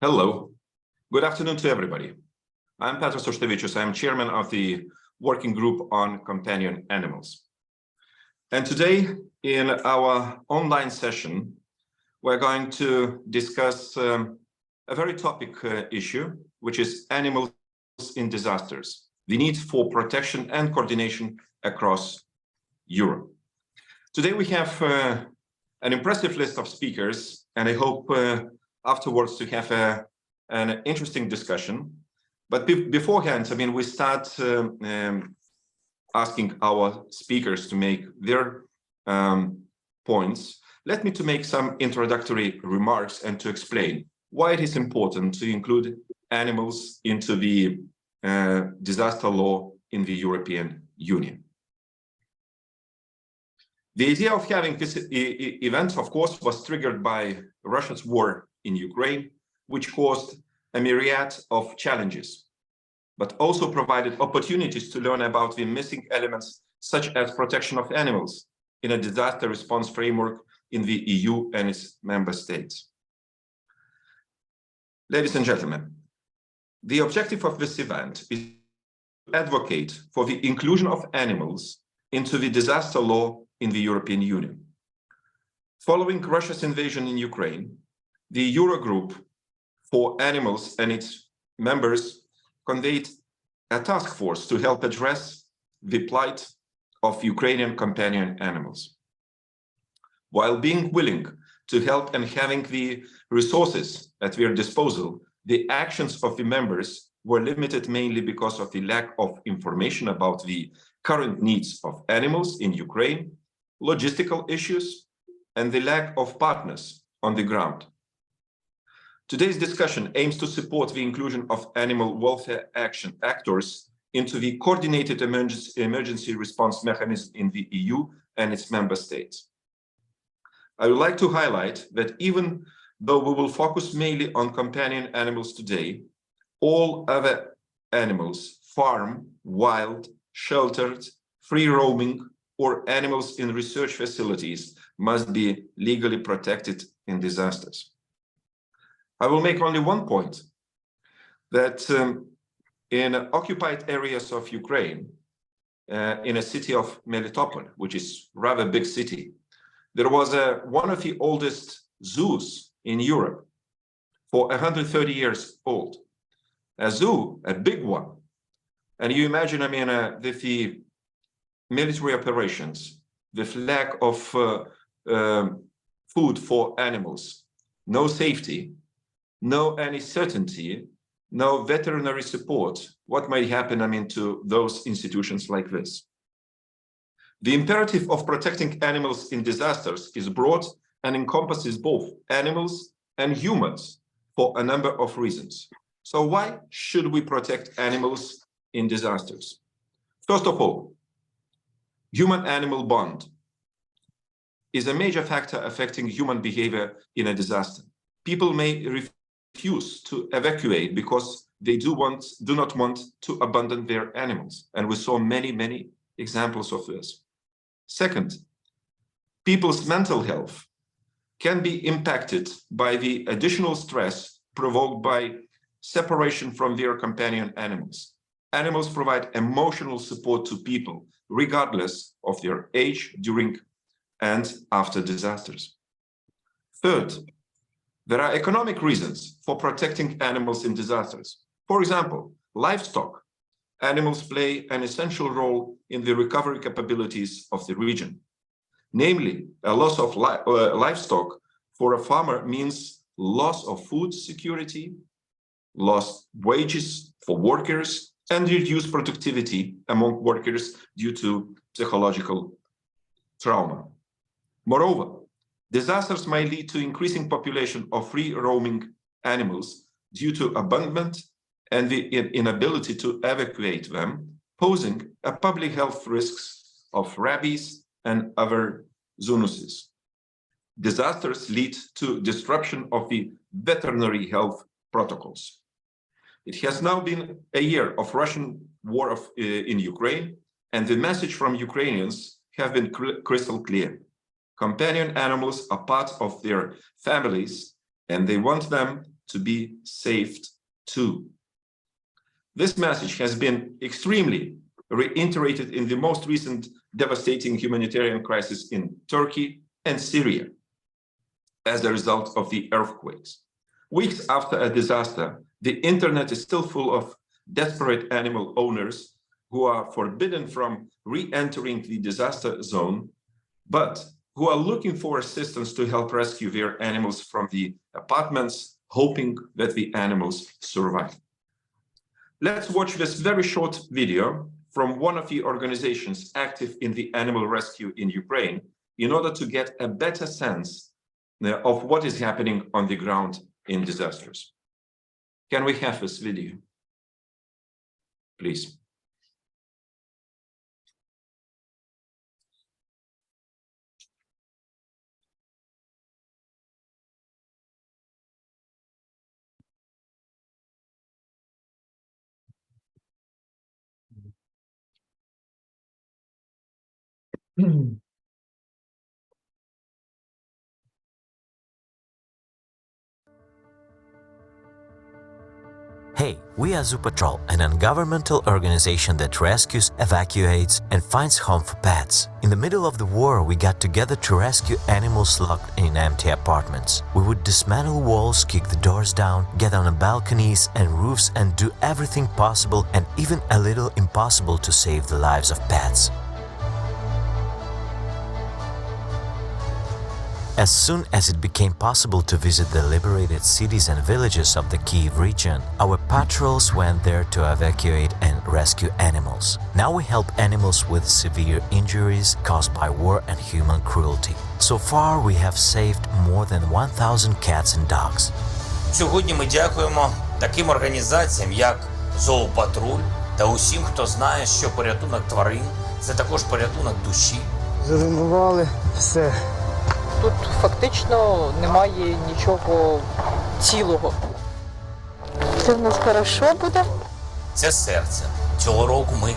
Hello, good afternoon to everybody. I'm Petros Oštevicius. I'm chairman of the working group on companion animals. And today in our online session, we're going to discuss a very topic issue, which is animals in disasters, the need for protection and coordination across Europe. Today we have an impressive list of speakers, and I hope afterwards to have an interesting discussion. But beforehand, we start asking our speakers to make their points. Let me to make some introductory remarks and to explain why it is important to include animals into the disaster law in the European Union. The idea of having this event, of course, was triggered by Russia's war in Ukraine, which caused a myriad of challenges, but also provided opportunities to learn about the missing elements, such as protection of animals in a disaster response framework in the EU and its member states. Ladies and gentlemen, the objective of this event is to advocate for the inclusion of animals into the disaster law in the European Union. Following Russia's invasion in Ukraine, the Intergroup for animals and its members convened a task force to help address the plight of Ukrainian companion animals. While being willing to help and having the resources at their disposal, the actions of the members were limited mainly because of the lack of information about the current needs of animals in Ukraine, logistical issues, and the lack of partners on the ground. Today's discussion aims to support the inclusion of animal welfare actors into the coordinated emergency response mechanism in the EU and its member states. I would like to highlight that even though we will focus mainly on companion animals today, all other animals, farm, wild, sheltered, free roaming, or animals in research facilities must be legally protected in disasters. I will make only one point, that in occupied areas of Ukraine, in a city of Melitopol, which is a rather big city, there was one of the oldest zoos in Europe, for 130 years old. A zoo, a big one. And you imagine, with the military operations, the lack of food for animals, no safety, no any certainty, no veterinary support, what might happen, to those institutions like this? The imperative of protecting animals in disasters is broad and encompasses both animals and humans for a number of reasons. So why should we protect animals in disasters? First of all, human-animal bond is a major factor affecting human behavior in a disaster. People may refuse to evacuate because they do not want to abandon their animals. And we saw many examples of this. Second, people's mental health can be impacted by the additional stress provoked by separation from their companion animals. Animals provide emotional support to people, regardless of their age during and after disasters. Third, there are economic reasons for protecting animals in disasters. For example, livestock. Animals play an essential role in the recovery capabilities of the region. Namely, a loss of livestock for a farmer means loss of food security, lost wages for workers, and reduced productivity among workers due to psychological trauma. Moreover, disasters might lead to increasing population of free roaming animals due to abandonment and the inability to evacuate them, posing a public health risks of rabies and other zoonoses. Disasters lead to disruption of the veterinary health protocols. It has now been a year of Russian war in Ukraine, and the message from Ukrainians have been crystal clear. Companion animals are part of their families, and they want them to be saved too. This message has been extremely reiterated in the most recent devastating humanitarian crisis in Turkey and Syria as a result of the earthquakes. Weeks after a disaster, the internet is still full of desperate animal owners who are forbidden from re-entering the disaster zone, but who are looking for assistance to help rescue their animals from the apartments, hoping that the animals survive. Let's watch this very short video from one of the organizations active in the animal rescue in Ukraine in order to get a better sense of what is happening on the ground in disasters. Can we have this video, please? Hey, we are Zoo Patrol, an ungovernmental organization that rescues, evacuates, and finds home for pets. In the middle of the war, we got together to rescue animals locked in empty apartments. We would dismantle walls, kick the doors down, get on the balconies and roofs, and do everything possible and even a little impossible to save the lives of pets. As soon as it became possible to visit the liberated cities and villages of the Kyiv region, our patrols went there to evacuate and rescue animals. Now we help animals with severe injuries caused by war and human cruelty. So far we have saved more than 1,000 cats and dogs. Сьогодні ми дякуємо таким організаціям, як Зоопатруль та усім, хто знає, що порятунок тварин – це також порятунок душі. Зруйнували все. Тут фактично немає нічого цілого. Це в нас хорошо буде? Це серце. Цього року ми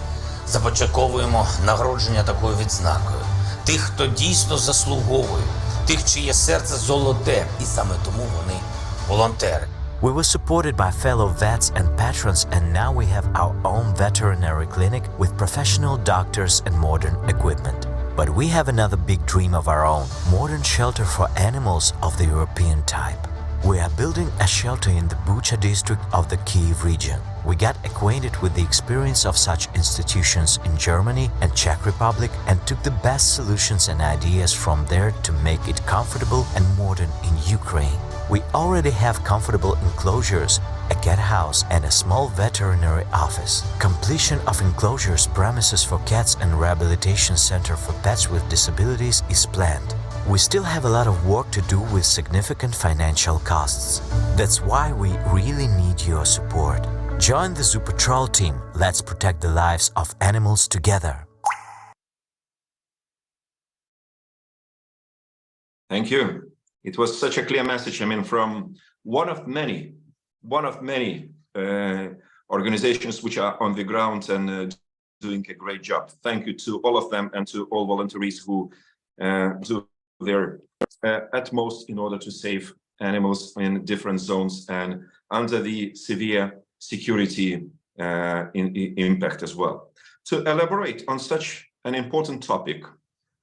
започатковуємо нагородження такою відзнакою. Тих, хто дійсно заслуговує, тих, чиє серце золоте, і саме тому вони волонтери. We were supported by fellow vets and patrons, and now we have our own veterinary clinic with professional doctors and modern equipment. But we have another big dream of our own, modern shelter for animals of the European type. We are building a shelter in the Bucha district of the Kyiv region. We got acquainted with the experience of such institutions in Germany and Czech Republic and took the best solutions and ideas from there to make it comfortable and modern in Ukraine. We already have comfortable enclosures, a cat house and a small veterinary office. Completion of enclosures, premises for cats and rehabilitation center for pets with disabilities is planned. We still have a lot of work to do with significant financial costs. That's why we really need your support. Join the Zoo Patrol team. Let's protect the lives of animals together. Thank you. It was such a clear message. I mean, from one of many organizations which are on the ground and doing a great job. Thank you to all of them and to all volunteers who do their utmost in order to save animals in different zones and under the severe security impact as well. To elaborate on such an important topic,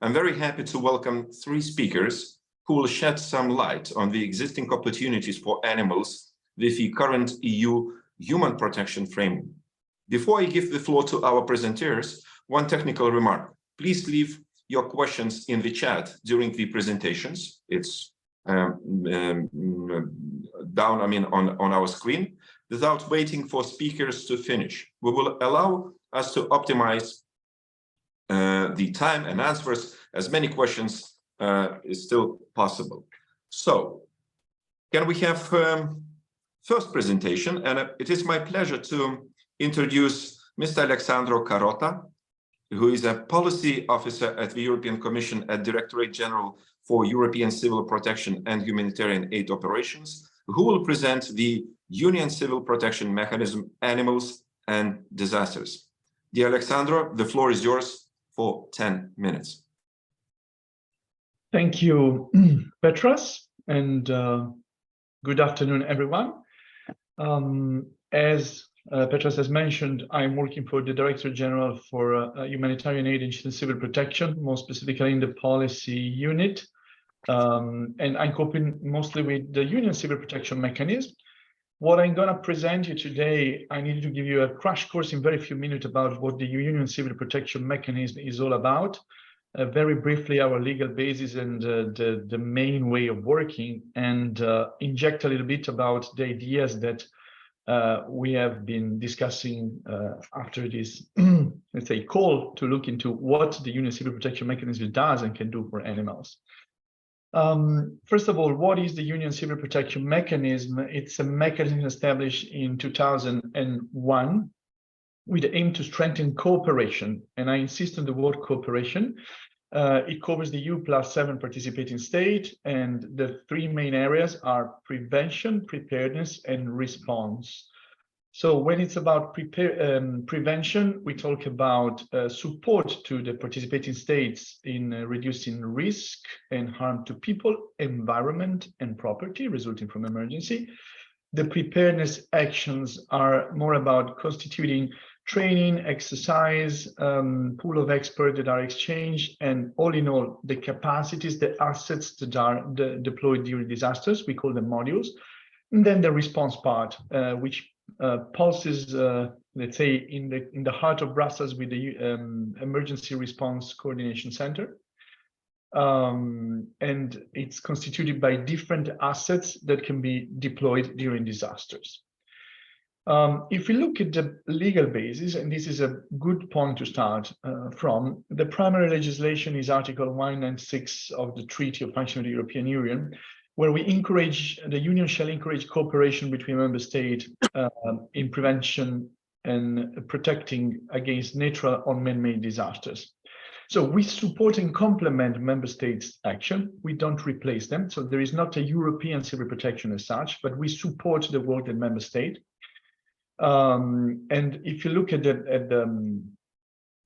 I'm very happy to welcome three speakers who will shed some light on the existing opportunities for animals with the current EU human protection framework. Before I give the floor to our presenters, one technical remark. Please leave your questions in the chat during the presentations. It's down, on our screen, without waiting for speakers to finish. We will allow us to optimize the time and answers as many questions is still possible. So, can we have first presentation? And it is my pleasure to introduce Mr. Alexandro Carota, who is a policy officer at the European Commission at Directorate General for European Civil Protection and Humanitarian Aid Operations, who will present the Union Civil Protection Mechanism, Animals and Disasters. Dear Alexandro, the floor is yours for 10 minutes. Thank you, Petras, and Good afternoon, everyone. As Petros has mentioned, I'm working for the Director General for Humanitarian Aid and Civil Protection, more specifically in the policy unit. And I'm coping mostly with the Union Civil Protection Mechanism. What I'm going to present you today, I need to give you a crash course in very few minutes about what the Union Civil Protection Mechanism is all about. Very briefly, our legal basis and the main way of working, and inject a little bit about the ideas that we have been discussing after this, let's say, call to look into what the Union Civil Protection Mechanism does and can do for animals. First of all, what is the Union Civil Protection Mechanism? It's a mechanism established in 2001 with the aim to strengthen cooperation, and I insist on the word cooperation. It covers the EU plus 7 participating state, and the 3 main areas are prevention, preparedness, and response. So when it's about prevention, we talk about support to the participating states in reducing risk and harm to people, environment, and property resulting from emergency. The preparedness actions are more about constituting training, exercise, pool of experts that are exchanged, and all in all, the capacities, the assets that are deployed during disasters, we call them modules. And then the response part, which pulses, let's say, in the heart of Brussels with the Emergency Response Coordination Center. And it's constituted by different assets that can be deployed during disasters. If we look at the legal basis, and this is a good point to start from, the primary legislation is Article 196 of the Treaty of Function of the European Union, where we encourage, the Union shall encourage cooperation between member states in prevention and protecting against natural or man-made disasters. So we support and complement member states' action. We don't replace them. So there is not a European civil protection as such, but we support the work of member state. And if you look at the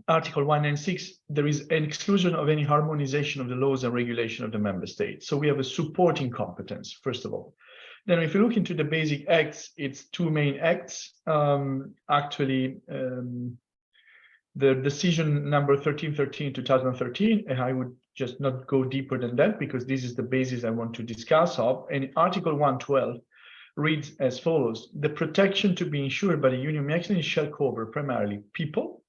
Article 196, there is an exclusion of any harmonization of the laws and regulation of the member states. So we have a supporting competence, first of all. Then if you look into the basic acts, it's 2 main acts. Actually, the decision number 1313, 2013, and I would just not go deeper than that because this is the basis I want to discuss of. And Article 112 reads as follows: the protection to be ensured by the Union mechanism shall cover primarily people,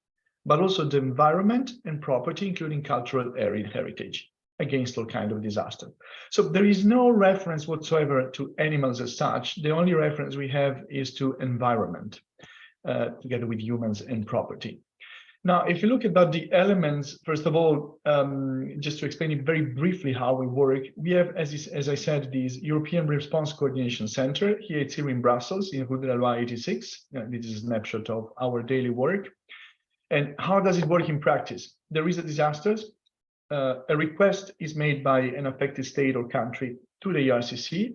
but also the environment and property, including cultural heritage, against all kinds of disaster. So there is no reference whatsoever to animals as such. The only reference we have is to environment, together with humans and property. Now, if you look about the elements, first of all, just to explain it very briefly how we work, we have, as I said, this European Response Coordination Center. Here it's here in Brussels, in Rue de la Loi 86. This is a snapshot of our daily work. And how does it work in practice? There is a disaster. A request is made by an affected state or country to the ERCC.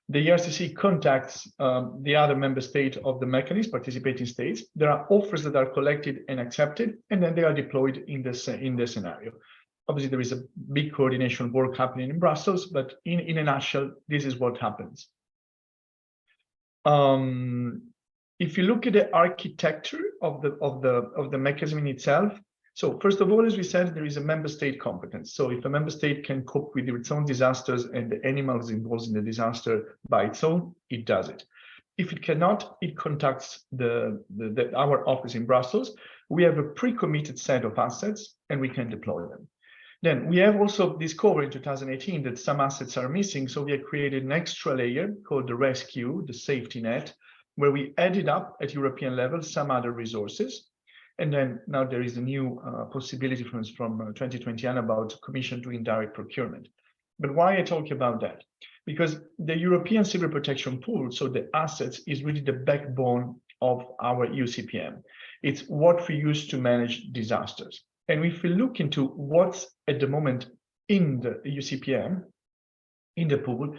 The ERCC contacts the other member state of the mechanism, participating states. There are offers that are collected and accepted, and then they are deployed in this scenario. Obviously, there is a big coordination work happening in Brussels, but in a nutshell, this is what happens. If you look at the architecture of the mechanism in itself, so first of all, as we said, there is a member state competence. So if a member state can cope with its own disasters and the animals involved in the disaster by its own, it does it. If it cannot, it contacts our office in Brussels. We have a pre-committed set of assets and we can deploy them. Then we have also discovered in 2018 that some assets are missing. So we have created an extra layer called the rescue, the safety net, where we added up at European level some other resources. And then now there is a new possibility from 2021 about Commission doing direct procurement. But why I talk about that? Because the European Civil Protection Pool, so the assets, is really the backbone of our UCPM. It's what we use to manage disasters. And if we look into what's at the moment in the UCPM, in the pool,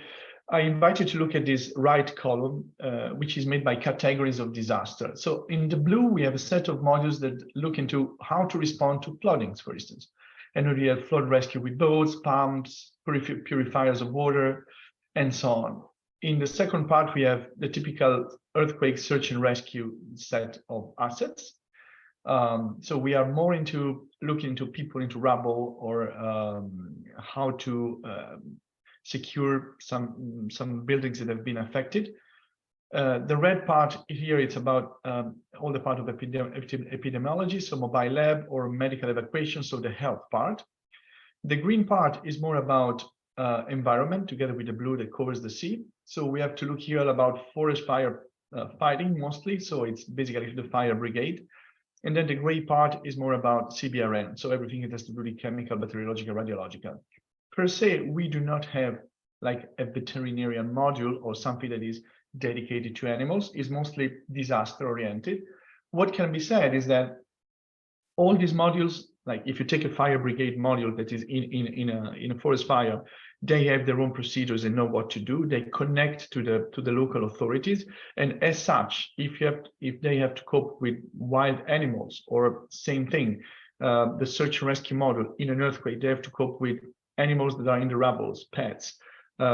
I invite you to look at this right column, which is made by categories of disaster. So in the blue, we have a set of modules that look into how to respond to floodings, for instance. And we have flood rescue with boats, pumps, purifiers of water, and so on. In the second part, we have the typical earthquake search and rescue set of assets. So we are more into looking into people into rubble, or how to secure some buildings that have been affected. The red part here, it's about all the part of epidemiology, so mobile lab or medical evacuation, so the health part. The green part is more about environment, together with the blue that covers the sea. So we have to look here about forest fire fighting mostly, so it's basically the fire brigade. And then the gray part is more about CBRN, so everything that has to do with chemical, bacteriological, radiological. Per se, we do not have like a veterinarian module or something that is dedicated to animals. It's mostly disaster oriented. What can be said is that all these modules, like if you take a fire brigade module that is in a forest fire, they have their own procedures and know what to do. They connect to the local authorities, and as such, if they have to cope with wild animals, or same thing, the search and rescue model in an earthquake, they have to cope with animals that are in the rubbles, pets. We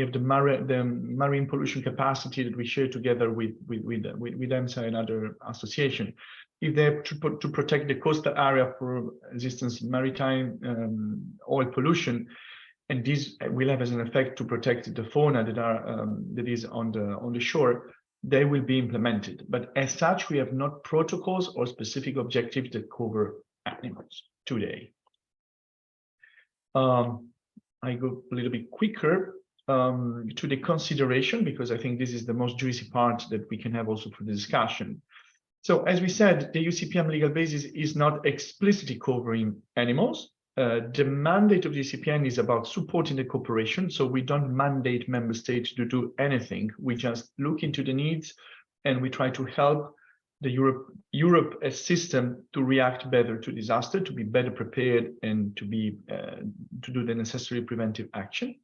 have the marine pollution capacity that we share together with EMSA and other association. If they have to protect the coastal area, for instance, maritime oil pollution, and this will have as an effect to protect the fauna that is on the shore, they will be implemented. But as such, we have not protocols or specific objectives that cover animals today. I go a little bit quicker to the consideration, because I think this is the most juicy part that we can have also for the discussion. So as we said, the UCPM legal basis is not explicitly covering animals. The mandate of the UCPM is about supporting the cooperation. So we don't mandate member states to do anything. We just look into the needs, and we try to help the Europe as system to react better to disaster, to be better prepared, and to do the necessary preventive action.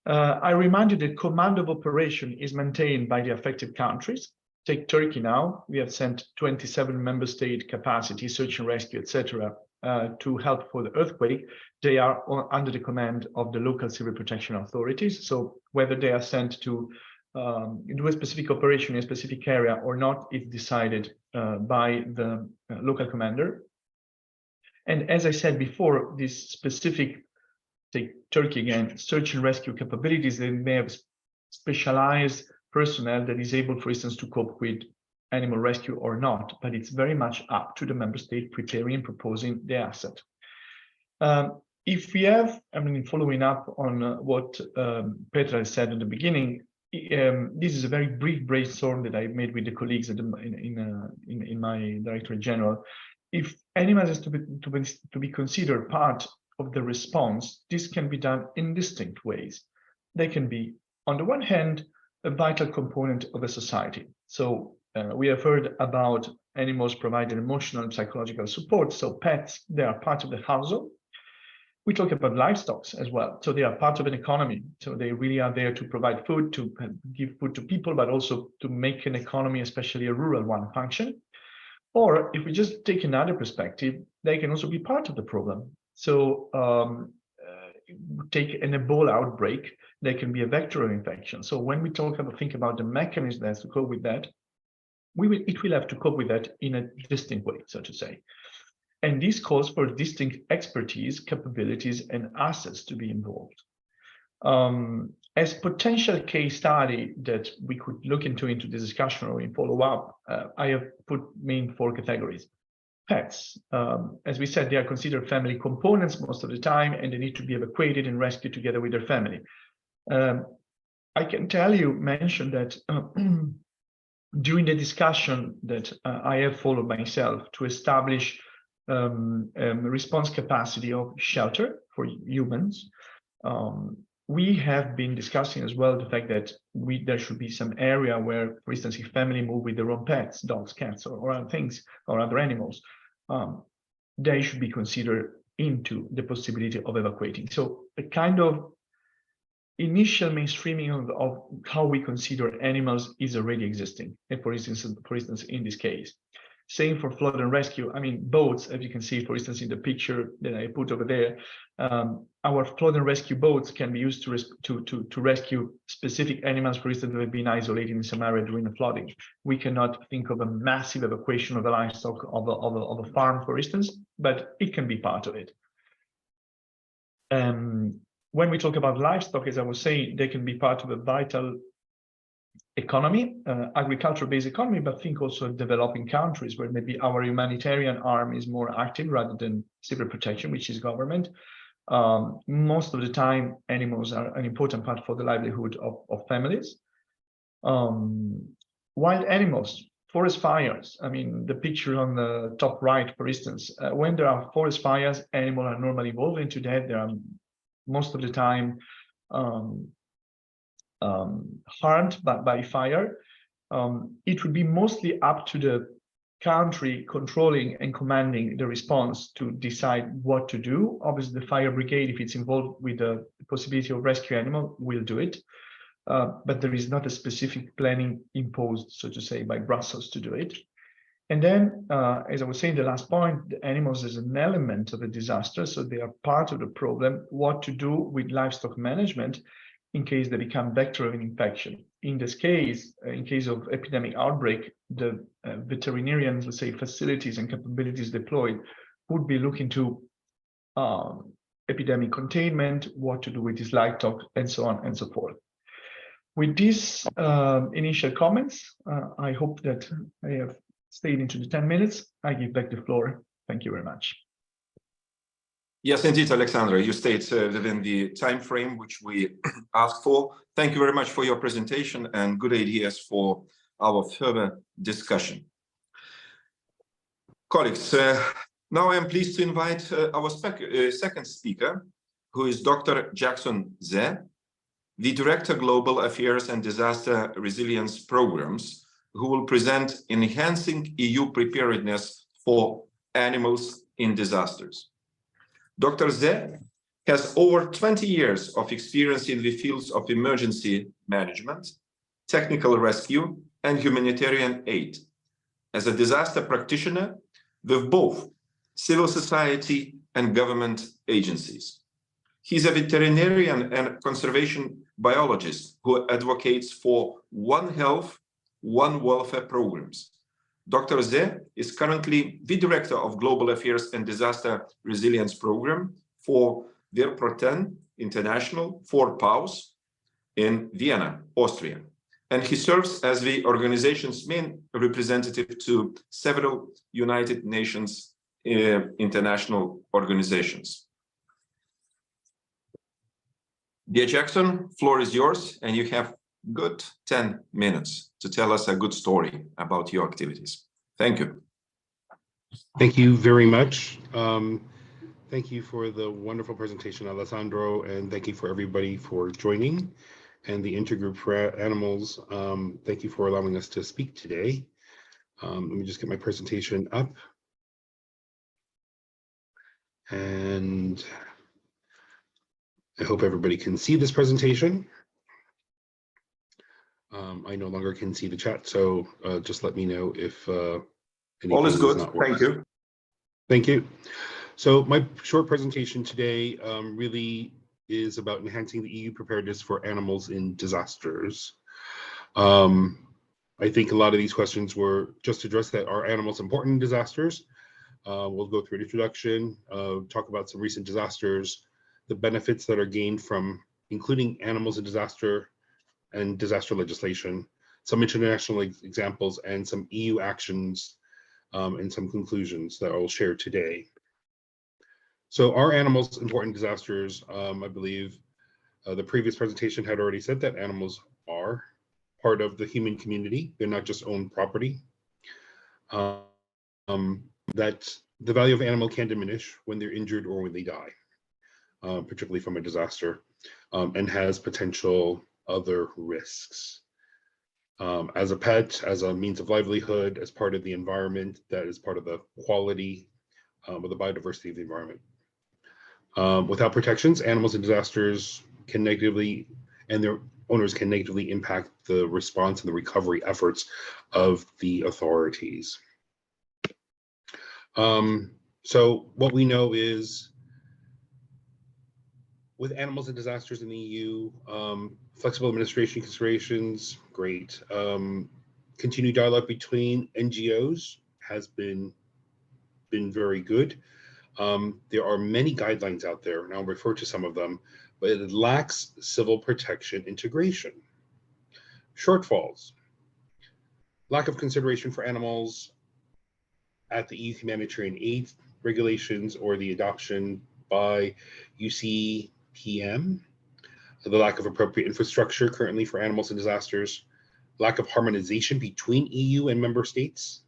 I remind you that command of operation is maintained by the affected countries. Take Turkey now. We have sent 27 member state capacity, search and rescue, etc., to help for the earthquake. They are under the command of the local civil protection authorities. So whether they are sent to do a specific operation in a specific area or not is decided by the local commander. And as I said before, this specific, take Turkey again, search and rescue capabilities, they may have specialized personnel that is able, for instance, to cope with animal rescue or not, but it's very much up to the member state preparing and proposing the asset. If we have, following up on what Petra said in the beginning, this is a very brief brainstorm that I made with the colleagues in my Directorate General. If animals is to be considered part of the response, this can be done in distinct ways. They can be, on the one hand, a vital component of a society. So we have heard about animals providing emotional and psychological support. So pets, they are part of the household. We talk about livestock as well. So they are part of an economy. So they really are there to provide food, to give food to people, but also to make an economy, especially a rural one, function. Or if we just take another perspective, they can also be part of the problem. So take an Ebola outbreak, they can be a vector of infection. So when we think about the mechanism that has to cope with that, it will have to cope with that in a distinct way, so to say. And this calls for distinct expertise, capabilities, and assets to be involved. As potential case study that we could look into this discussion or in follow-up, I have put main 4 categories. Pets, as we said, they are considered family components most of the time, and they need to be evacuated and rescued together with their family. I can mention that during the discussion that I have followed myself to establish response capacity of shelter for humans, we have been discussing as well the fact that there should be some area where, for instance, if family move with their own pets, dogs, cats, or other things, or other animals, they should be considered into the possibility of evacuating. So a kind of initial mainstreaming of how we consider animals is already existing. And for instance, in this case, Same for flood and rescue. I mean, boats, as you can see, for instance, in the picture that I put over there, our flood and rescue boats can be used to rescue specific animals, for instance, that have been isolated in some area during the flooding. We cannot think of a massive evacuation of the livestock of a farm, for instance, but it can be part of it. When we talk about livestock, as I was saying, they can be part of a vital economy, agriculture-based economy, but think also developing countries where maybe our humanitarian arm is more active rather than civil protection, which is government. Most of the time, animals are an important part for the livelihood of families. Wild animals, forest fires. I mean, the picture on the top right, for instance, when there are forest fires, animals are normally involved into that. They are most of the time harmed by fire. It would be mostly up to the country controlling and commanding the response to decide what to do. Obviously, the fire brigade, if it's involved with the possibility of rescue animal, will do it. But there is not a specific planning imposed, so to say, by Brussels to do it. And then, as I was saying, the last point, the animals is an element of a disaster, so they are part of the problem. What to do with livestock management in case they become vector of an infection. In this case, in case of epidemic outbreak, the veterinarian, let's say, facilities and capabilities deployed would be looking to epidemic containment, what to do with this livestock, and so on and so forth. With these initial comments, I hope that I have stayed into the 10 minutes. I give back the floor. Thank you very much. Yes, indeed, Alexandra, you stayed within the time frame which we asked for. Thank you very much for your presentation and good ideas for our further discussion. Colleagues, now I am pleased to invite our second speaker, who is Dr. Jackson Ze, the Director Global Affairs and Disaster Resilience Programs, who will present Enhancing EU Preparedness for Animals in Disasters. Dr. Ze has over 20 years of experience in the fields of emergency management, technical rescue, and humanitarian aid. As a disaster practitioner with both civil society and government agencies. He's a veterinarian and conservation biologist who advocates for One Health, One Welfare programs. Dr. Ze is currently the Director of Global Affairs and Disaster Resilience Program for Verproten International for PAUS in Vienna, Austria. And he serves as the organization's main representative to several United Nations international organizations. Dear Jackson, floor is yours, and you have good 10 minutes to tell us a good story about your activities. Thank you. Thank you very much. Thank you for the wonderful presentation, Alessandro, and thank you for everybody for joining, and the Intergroup for Animals. Thank you for allowing us to speak today. Let me just get my presentation up. And I hope everybody can see this presentation. I no longer can see the chat, so just let me know if all is good. Thank you. Thank you. So my short presentation today really is about enhancing the EU preparedness for animals in disasters. I think a lot of these questions were just addressed that are animals important in disasters. We'll go through an introduction, talk about some recent disasters, the benefits that are gained from including animals in disaster and disaster legislation, some international examples, and some EU actions and some conclusions that I'll share today. So are animals important in disasters? I believe the previous presentation had already said that animals are part of the human community. They're not just owned property. That the value of animal can diminish when they're injured or when they die, particularly from a disaster, and has potential other risks. As a pet, as a means of livelihood, as part of the environment, that is part of the quality of the biodiversity of the environment. Without protections, animals in disasters can negatively, and their owners can negatively impact the response and the recovery efforts of the authorities. So what we know is with animals and disasters in the EU, flexible administration considerations, great. Continued dialogue between NGOs has been very good. There are many guidelines out there, and I'll refer to some of them, but it lacks civil protection integration. Shortfalls, lack of consideration for animals at the EU humanitarian aid regulations or the adoption by UCPM, the lack of appropriate infrastructure currently for animals and disasters, lack of harmonization between EU and member states,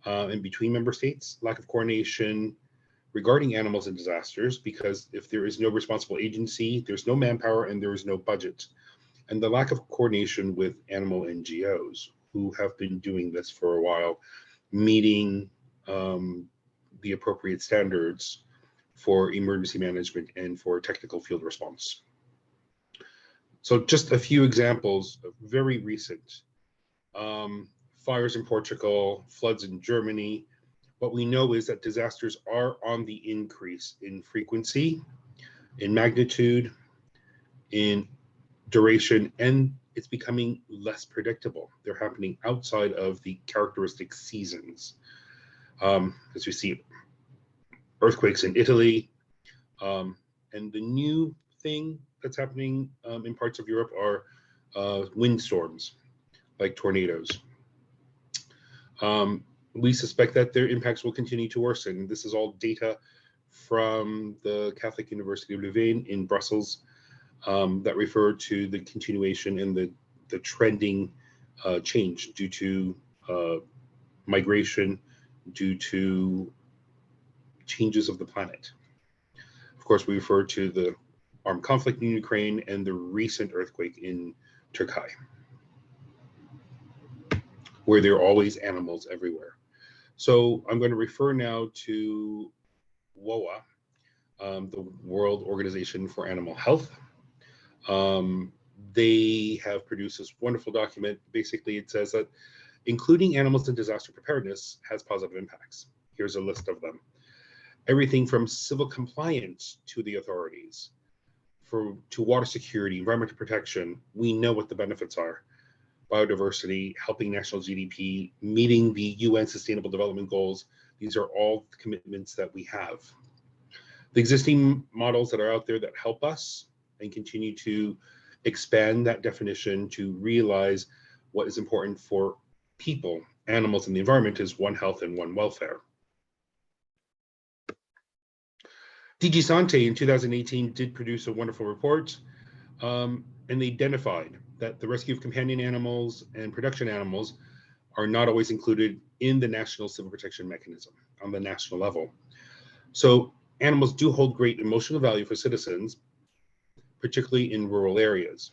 and between member states, lack of coordination regarding animals and disasters, because if there is no responsible agency, there's no manpower and there is no budget. And the lack of coordination with animal NGOs who have been doing this for a while, meeting the appropriate standards for emergency management and for technical field response. So just a few examples of very recent fires in Portugal, floods in Germany. What we know is that disasters are on the increase in frequency, in magnitude, in duration, and it's becoming less predictable. They're happening outside of the characteristic seasons. As we see earthquakes in Italy, and the new thing that's happening in parts of Europe are windstorms, like tornadoes. We suspect that their impacts will continue to worsen. This is all data from the Catholic University of Louvain in Brussels that refer to the continuation and the trending change due to migration, due to changes of the planet. Of course, we refer to the armed conflict in Ukraine and the recent earthquake in Turkey, where there are always animals everywhere. So I'm going to refer now to WOA, the World Organization for Animal Health. They have produced this wonderful document. Basically, it says that including animals in disaster preparedness has positive impacts. Here's a list of them. Everything from civil compliance to the authorities, to water security, environmental protection. We know what the benefits are. Biodiversity, helping national GDP, meeting the UN Sustainable Development Goals. These are all the commitments that we have. The existing models that are out there that help us and continue to expand that definition to realize what is important for people, animals, and the environment is one health and one welfare. DG Sante in 2018 did produce a wonderful report, and they identified that the rescue of companion animals and production animals are not always included in the national civil protection mechanism on the national level. So animals do hold great emotional value for citizens, particularly in rural areas.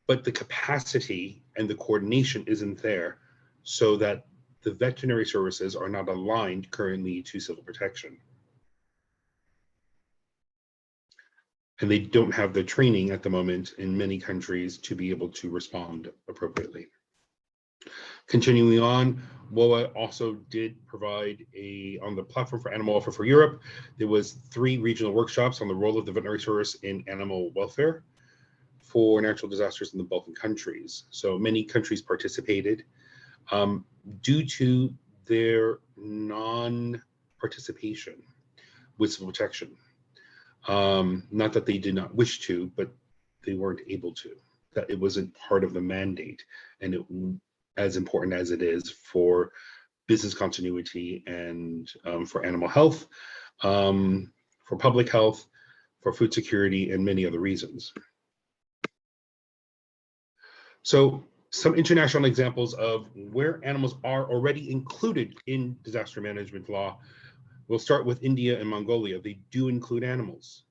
But the capacity and the coordination isn't there, so that the veterinary services are not aligned currently to civil protection. And they don't have the training at the moment in many countries to be able to respond appropriately. Continuing on, WOA also did provide on the platform for animal welfare for Europe, there was 3 regional workshops on the role of the veterinary service in animal welfare for natural disasters in the Balkan countries. So many countries participated. Due to their non-participation with civil protection. Not that they did not wish to, but they weren't able to. That it wasn't part of the mandate, and it, as important as it is for business continuity and for animal health, for public health, for food security, and many other reasons. So some international examples of where animals are already included in disaster management law. We'll start with India and Mongolia. They do include animals.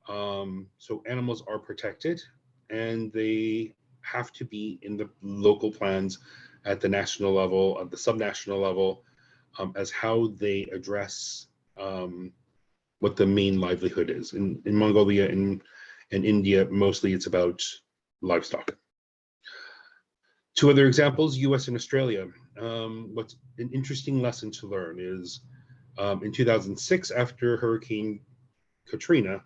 So animals are protected, and they have to be in the local plans at the national level, at the subnational level, as how they address what the main livelihood is. In Mongolia and India, mostly it's about livestock. Two other examples, US and Australia. What's an interesting lesson to learn is in 2006, after Hurricane Katrina,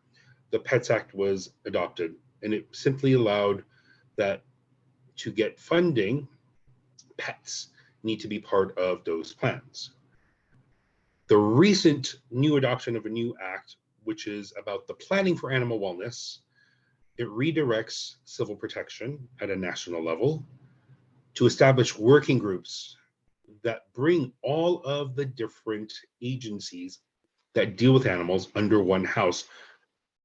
the PETS Act was adopted, and it simply allowed that to get funding, pets need to be part of those plans. The recent new adoption of a new act, which is about the planning for animal wellness, it redirects civil protection at a national level to establish working groups that bring all of the different agencies that deal with animals under one house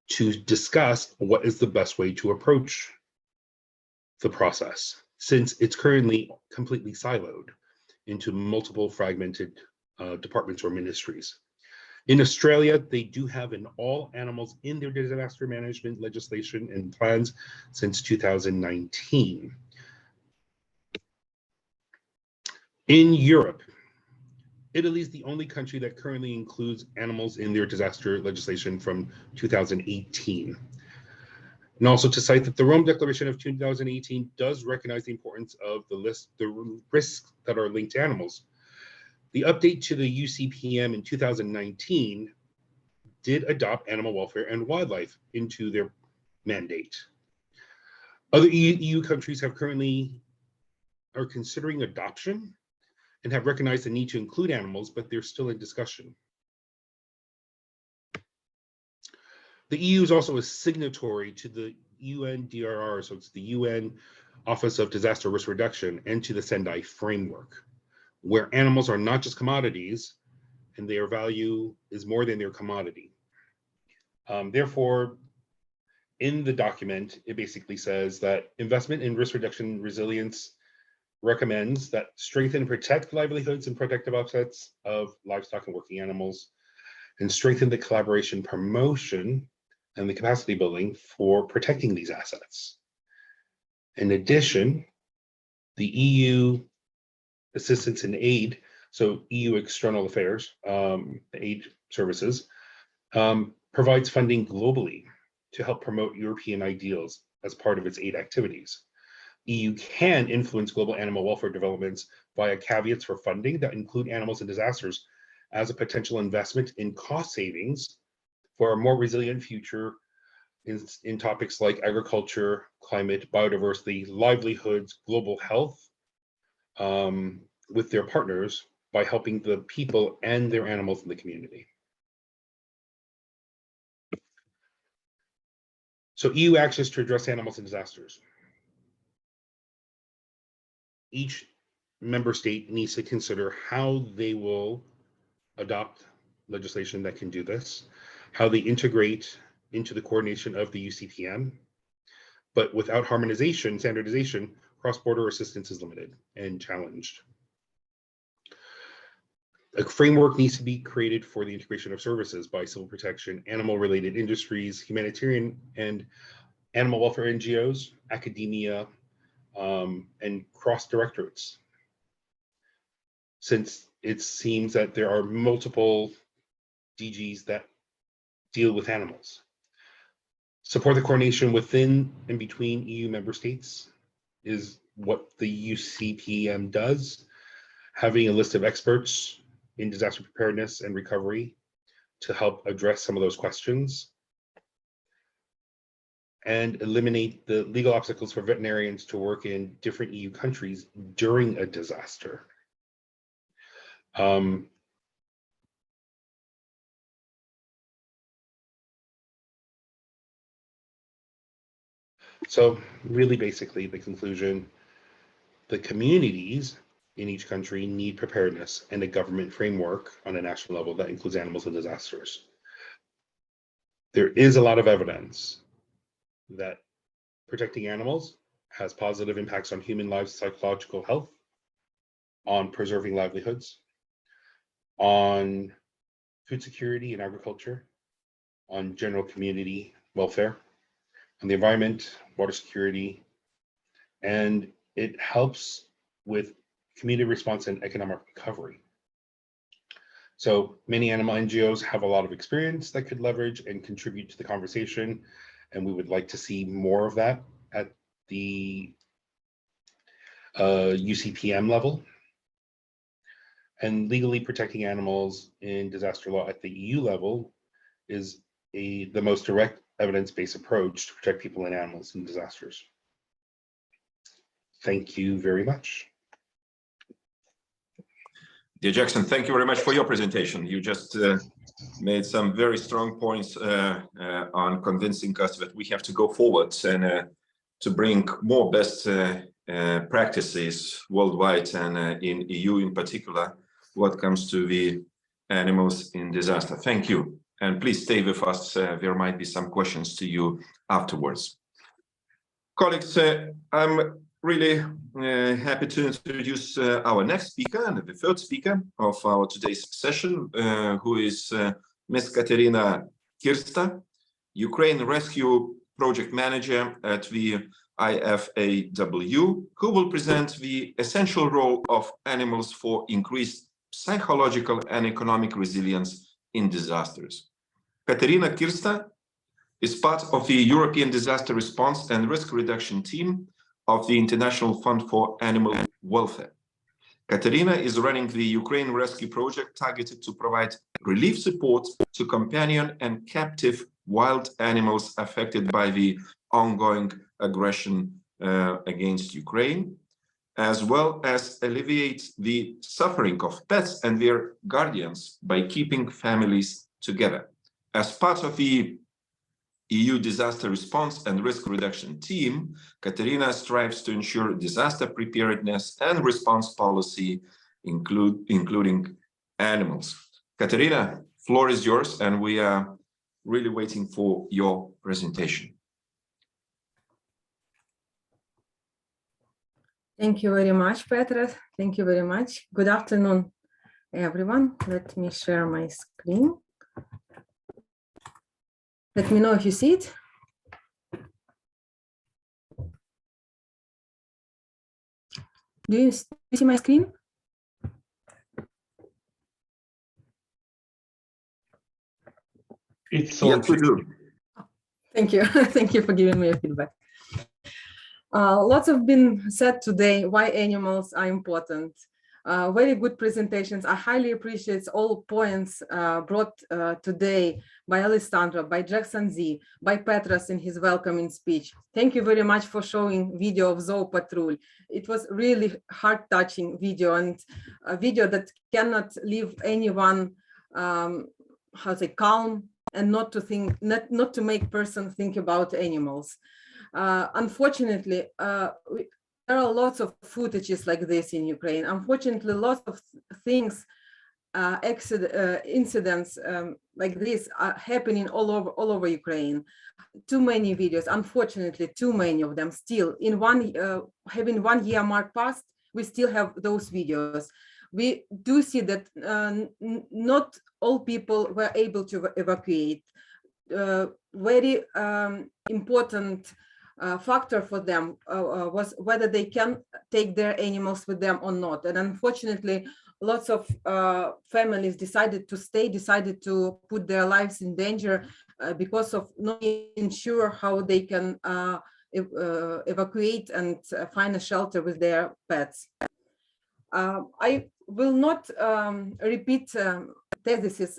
to discuss what is the best way to approach the process, since it's currently completely siloed into multiple fragmented departments or ministries. In Australia, they do have an all animals in their disaster management legislation and plans since 2019. In Europe, Italy is the only country that currently includes animals in their disaster legislation from 2018. And also to cite that the Rome Declaration of 2018 does recognize the importance of the risks that are linked to animals. The update to the UCPM in 2019 did adopt animal welfare and wildlife into their mandate. Other EU countries are considering adoption and have recognized the need to include animals, but they're still in discussion. The EU is also a signatory to the UNDRR, so it's the UN Office of Disaster Risk Reduction, and to the Sendai framework, where animals are not just commodities and their value is more than their commodity. Therefore, in the document, it basically says that investment in risk reduction resilience recommends that strengthen and protect livelihoods and protective offsets of livestock and working animals, and strengthen the collaboration, promotion, and the capacity building for protecting these assets. In addition, the EU assistance and aid, so EU external affairs, aid services, provides funding globally to help promote European ideals as part of its aid activities. EU can influence global animal welfare developments via caveats for funding that include animals and disasters as a potential investment in cost savings for a more resilient future in topics like agriculture, climate, biodiversity, livelihoods, global health, with their partners by helping the people and their animals in the community. So EU actions to address animals and disasters. Each member state needs to consider how they will adopt legislation that can do this, how they integrate into the coordination of the UCPM, but without harmonization, standardization, cross-border assistance is limited and challenged. A framework needs to be created for the integration of services by civil protection, animal-related industries, humanitarian and animal welfare NGOs, academia, and cross-directorates. Since it seems that there are multiple DGs that deal with animals. Support the coordination within and between EU member states is what the UCPM does. Having a list of experts in disaster preparedness and recovery to help address some of those questions, and eliminate the legal obstacles for veterinarians to work in different EU countries during a disaster. So really basically the conclusion, the communities in each country need preparedness and a government framework on a national level that includes animals and disasters. There is a lot of evidence that protecting animals has positive impacts on human lives, psychological health, on preserving livelihoods, on food security and agriculture, on general community welfare, on the environment, water security, and it helps with community response and economic recovery. So many animal NGOs have a lot of experience that could leverage and contribute to the conversation, and we would like to see more of that at the UCPM level. And legally protecting animals in disaster law at the EU level is the most direct evidence-based approach to protect people and animals in disasters. Thank you very much. Dear Jackson, thank you very much for your presentation. You just made some very strong points on convincing us that we have to go forward and to bring more best practices worldwide and in EU in particular, what comes to the animals in disaster. Thank you. And please stay with us. There might be some questions to you afterwards. Colleagues, I'm really happy to introduce our next speaker and the third speaker of our today's session, who is Ms. Katerina Kirsta, Ukraine Rescue Project Manager at the IFAW, who will present the essential role of animals for increased psychological and economic resilience in disasters. Katerina Kirsta is part of the European Disaster Response and Risk Reduction team of the International Fund for Animal Welfare. Katerina is running the Ukraine Rescue Project targeted to provide relief support to companion and captive wild animals affected by the ongoing aggression against Ukraine, as well as alleviate the suffering of pets and their guardians by keeping families together. As part of the EU Disaster Response and Risk Reduction team, Katerina strives to ensure disaster preparedness and response policy, including animals. Katerina, floor is yours, and we are really waiting for your presentation. Thank you very much, Petra. Thank you very much. Good afternoon, everyone. Let me share my screen. Let me know if you see it. Do you see my screen? It's all. Yes, we do. Thank you. Thank you for giving me a feedback. Lots have been said today why animals are important. Very good presentations. I highly appreciate all points brought today by Alessandro, by Jackson Z, by Petras in his welcoming speech. Thank you very much for showing video of Zoo Patrol. It was really heart-touching video, and a video that cannot leave anyone, calm and not to think, not to make person think about animals. Unfortunately, there are lots of footages like this in Ukraine. Unfortunately, lots of things, incidents like this are happening all over Ukraine. Too many videos, unfortunately, too many of them still. In having 1 year mark past, we still have those videos. We do see that not all people were able to evacuate. Very important factor for them was whether they can take their animals with them or not. And unfortunately, lots of families decided to stay, decided to put their lives in danger because of not being sure how they can evacuate and find a shelter with their pets. I will not repeat theses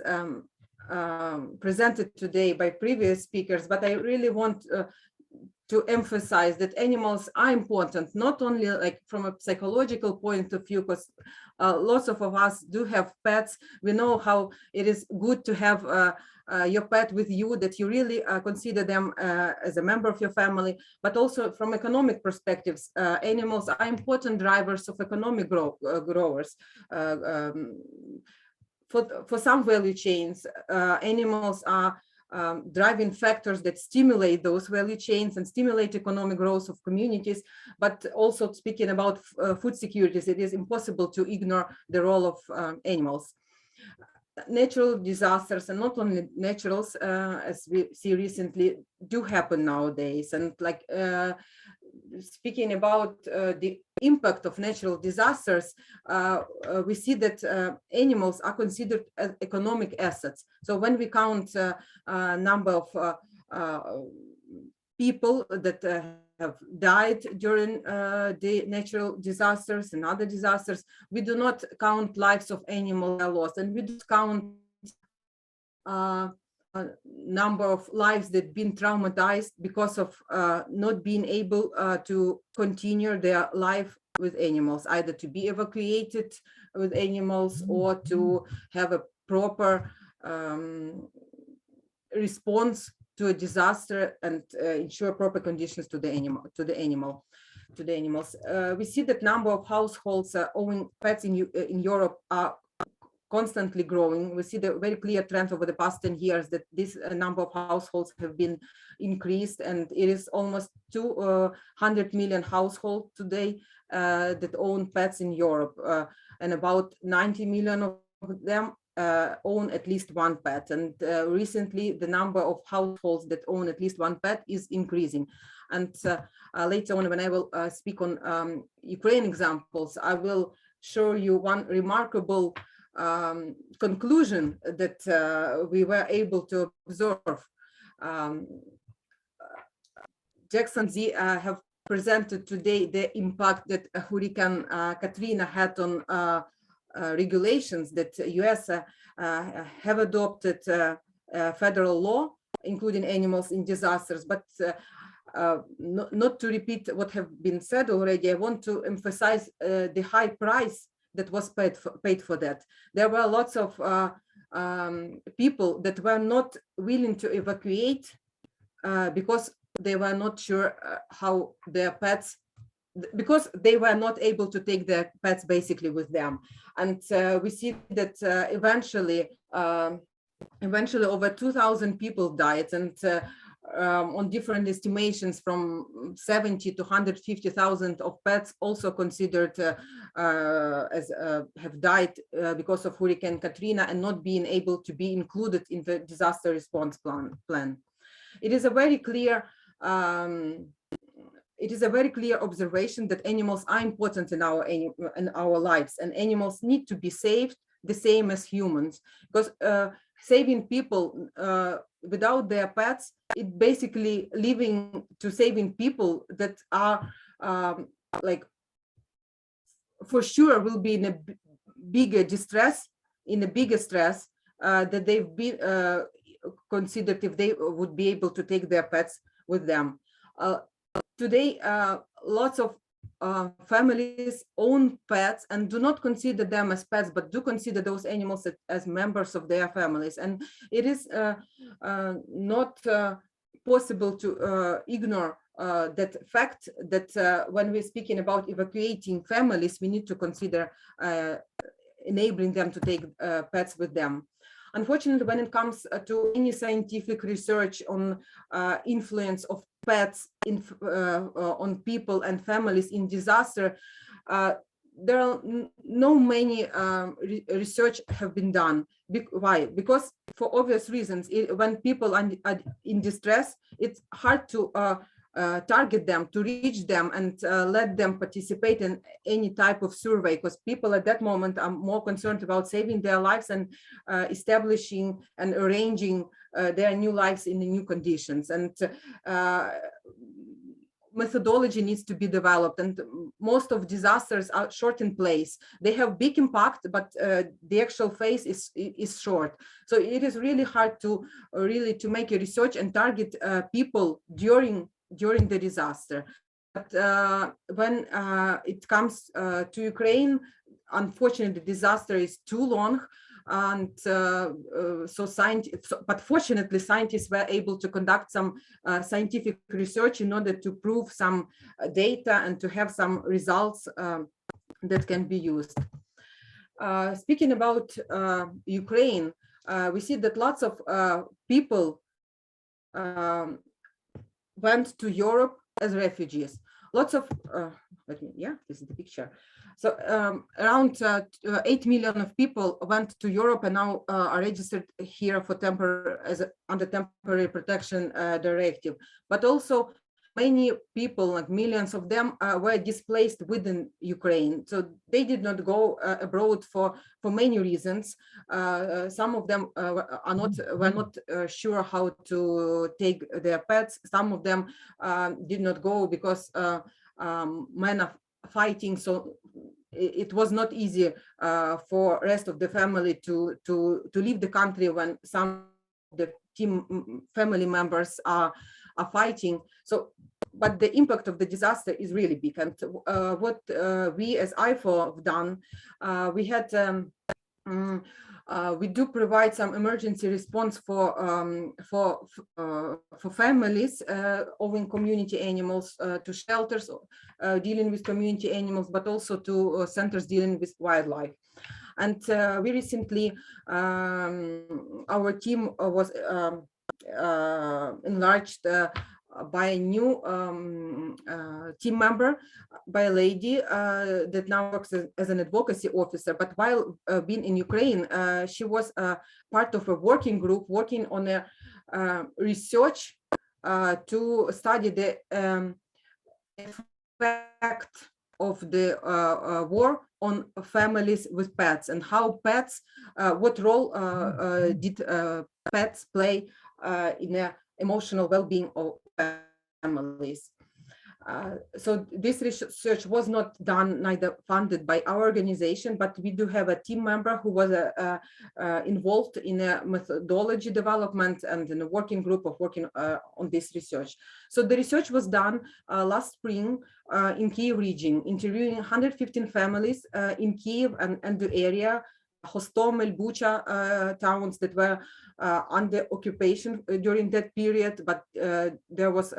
presented today by previous speakers, but I really want to emphasize that animals are important, not only like from a psychological point of view, because lots of us do have pets. We know how it is good to have your pet with you, that you really consider them as a member of your family, but also from economic perspectives, animals are important drivers of economic growers. For some value chains, animals are driving factors that stimulate those value chains and stimulate economic growth of communities. But also speaking about food securities, it is impossible to ignore the role of animals. Natural disasters, and not only naturals, as we see recently, do happen nowadays. And like speaking about the impact of natural disasters, we see that animals are considered as economic assets. So when we count number of people that have died during the natural disasters and other disasters. We do not count lives of animals lost, and we do count number of lives that been traumatized because of not being able to continue their life with animals, either to be evacuated with animals or to have a proper response to a disaster and ensure proper conditions to the animals. We see that number of households owning pets in Europe are constantly growing. We see the very clear trend over the past 10 years that this number of households have been increased, and it is almost 200 million households today that own pets in Europe, and about 90 million of them own at least one pet. And recently, the number of households that own at least one pet is increasing. And later on, when I will speak on Ukraine examples, I will show you one remarkable conclusion that we were able to observe. Jackson Z have presented today the impact that Hurricane Katrina had on regulations that US have adopted federal law, including animals in disasters. But not to repeat what have been said already, I want to emphasize the high price that was paid for that. There were lots of people that were not willing to evacuate because they were not sure how their pets, because they were not able to take their pets basically with them. And we see that eventually over 2,000 people died, and on different estimations from 70 to 150,000 of pets also considered as have died because of Hurricane Katrina and not being able to be included in the disaster response plan. It is a very clear observation that animals are important in our lives, and animals need to be saved the same as humans, because saving people without their pets, it basically living to saving people that are like for sure will be in a bigger distress, that they've been considered if they would be able to take their pets with them. Today, lots of families own pets and do not consider them as pets, but do consider those animals as members of their families. And it is not possible to ignore that fact that when we're speaking about evacuating families, we need to consider enabling them to take pets with them. Unfortunately, when it comes to any scientific research on influence of pets on people and families in disaster, there are no many research have been done. Why? Because for obvious reasons, when people are in distress, it's hard to target them, to reach them and let them participate in any type of survey, because people at that moment are more concerned about saving their lives and establishing and arranging their new lives in the new conditions. And methodology needs to be developed, and most of disasters are short in place. They have big impact, but the actual phase is short. So it is really hard to make a research and target people during the disaster. But when it comes to Ukraine, unfortunately, the disaster is too long. And but fortunately, scientists were able to conduct some scientific research in order to prove some data and to have some results that can be used. Speaking about Ukraine, we see that lots of people went to Europe as refugees. Lots of, this is the picture. So around 8 million of people went to Europe and now are registered here for under temporary protection directive. But also many people, like millions of them, were displaced within Ukraine. So they did not go abroad for many reasons. Some of them were not sure how to take their pets. Some of them did not go because men are fighting. So it was not easy for rest of the family to leave the country when some of the team family members are fighting. So, but the impact of the disaster is really big. And what we as IFO have done, we had we do provide some emergency response for families owning community animals, to shelters dealing with community animals, but also to centers dealing with wildlife. And we recently, our team was enlarged by a new team member, by a lady that now works as an advocacy officer. But while being in Ukraine, she was part of a working group working on a research to study the effect of the war on families with pets, and how pets, what role did pets play in the emotional well-being of families. So this research was not done, neither funded by our organization, but we do have a team member who was involved in a methodology development and in a working group of working on this research. So the research was done last spring in Kyiv region, interviewing 115 families in Kyiv and the area, Hostomel, Bucha towns that were under occupation during that period, but there was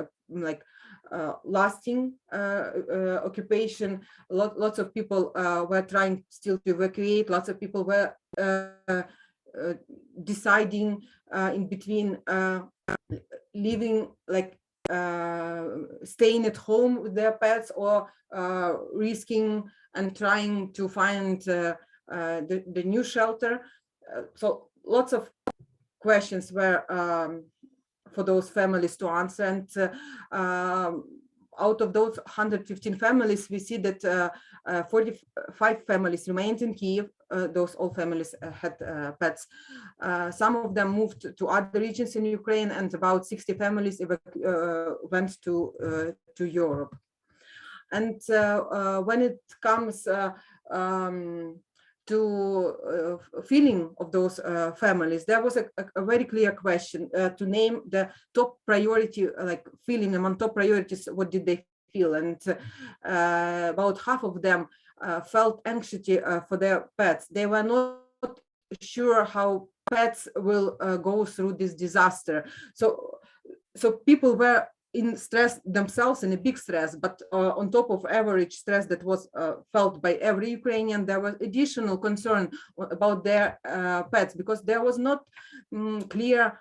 lasting occupation. Lots of people were trying still to evacuate. Lots of people were deciding in between living, staying at home with their pets, or risking and trying to find the new shelter. So lots of questions were for those families to answer. And out of those 115 families, we see that 45 families remained in Kyiv. Those all families had pets. Some of them moved to other regions in Ukraine, and about 60 families went to Europe. And when it comes to feeling of those families, there was a very clear question to name the top priority, feeling among top priorities. What did they feel? And about half of them felt anxiety for their pets. They were not sure how pets will go through this disaster. So people were in stress themselves, in a big stress, but on top of average stress that was felt by every Ukrainian, there was additional concern about their pets, because there was not clear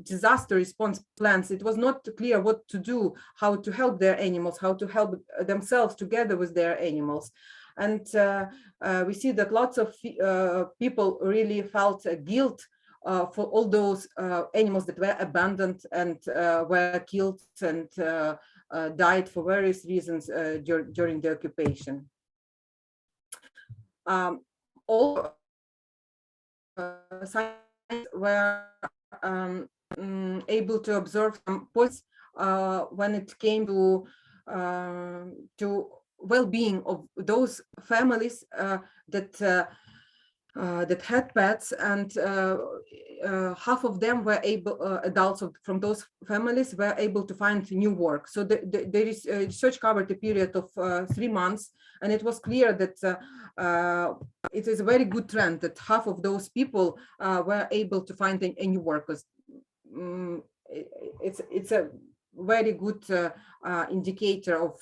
disaster response plans. It was not clear what to do, how to help their animals, how to help themselves together with their animals. And we see that lots of people really felt guilt for all those animals that were abandoned and were killed and died for various reasons during the occupation. All scientists were able to observe some points when it came to well-being of those families that had pets, and half of them were able, adults from those families were able to find new work. So the research covered a period of 3 months, and it was clear that it is a very good trend that half of those people were able to find a new work. It's a very good indicator of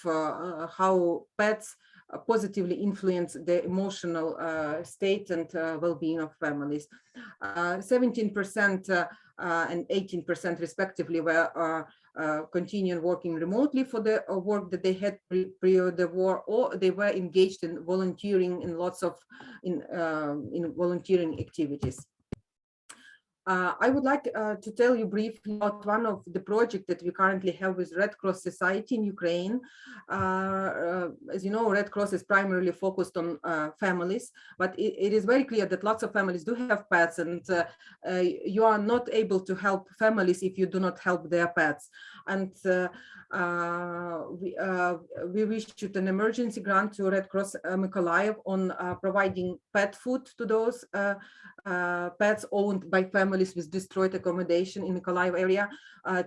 how pets positively influence the emotional state and well-being of families. 17% and 18% respectively were continuing working remotely for the work that they had prior the war, or they were engaged in volunteering in lots of in volunteering activities. I would like to tell you briefly about one of the projects that we currently have with Red Cross Society in Ukraine. As you know, Red Cross is primarily focused on families, but it is very clear that lots of families do have pets, and you are not able to help families if you do not help their pets. And we issued an emergency grant to Red Cross Mykolaiv on providing pet food to those pets owned by families with destroyed accommodation in Mykolaiv area,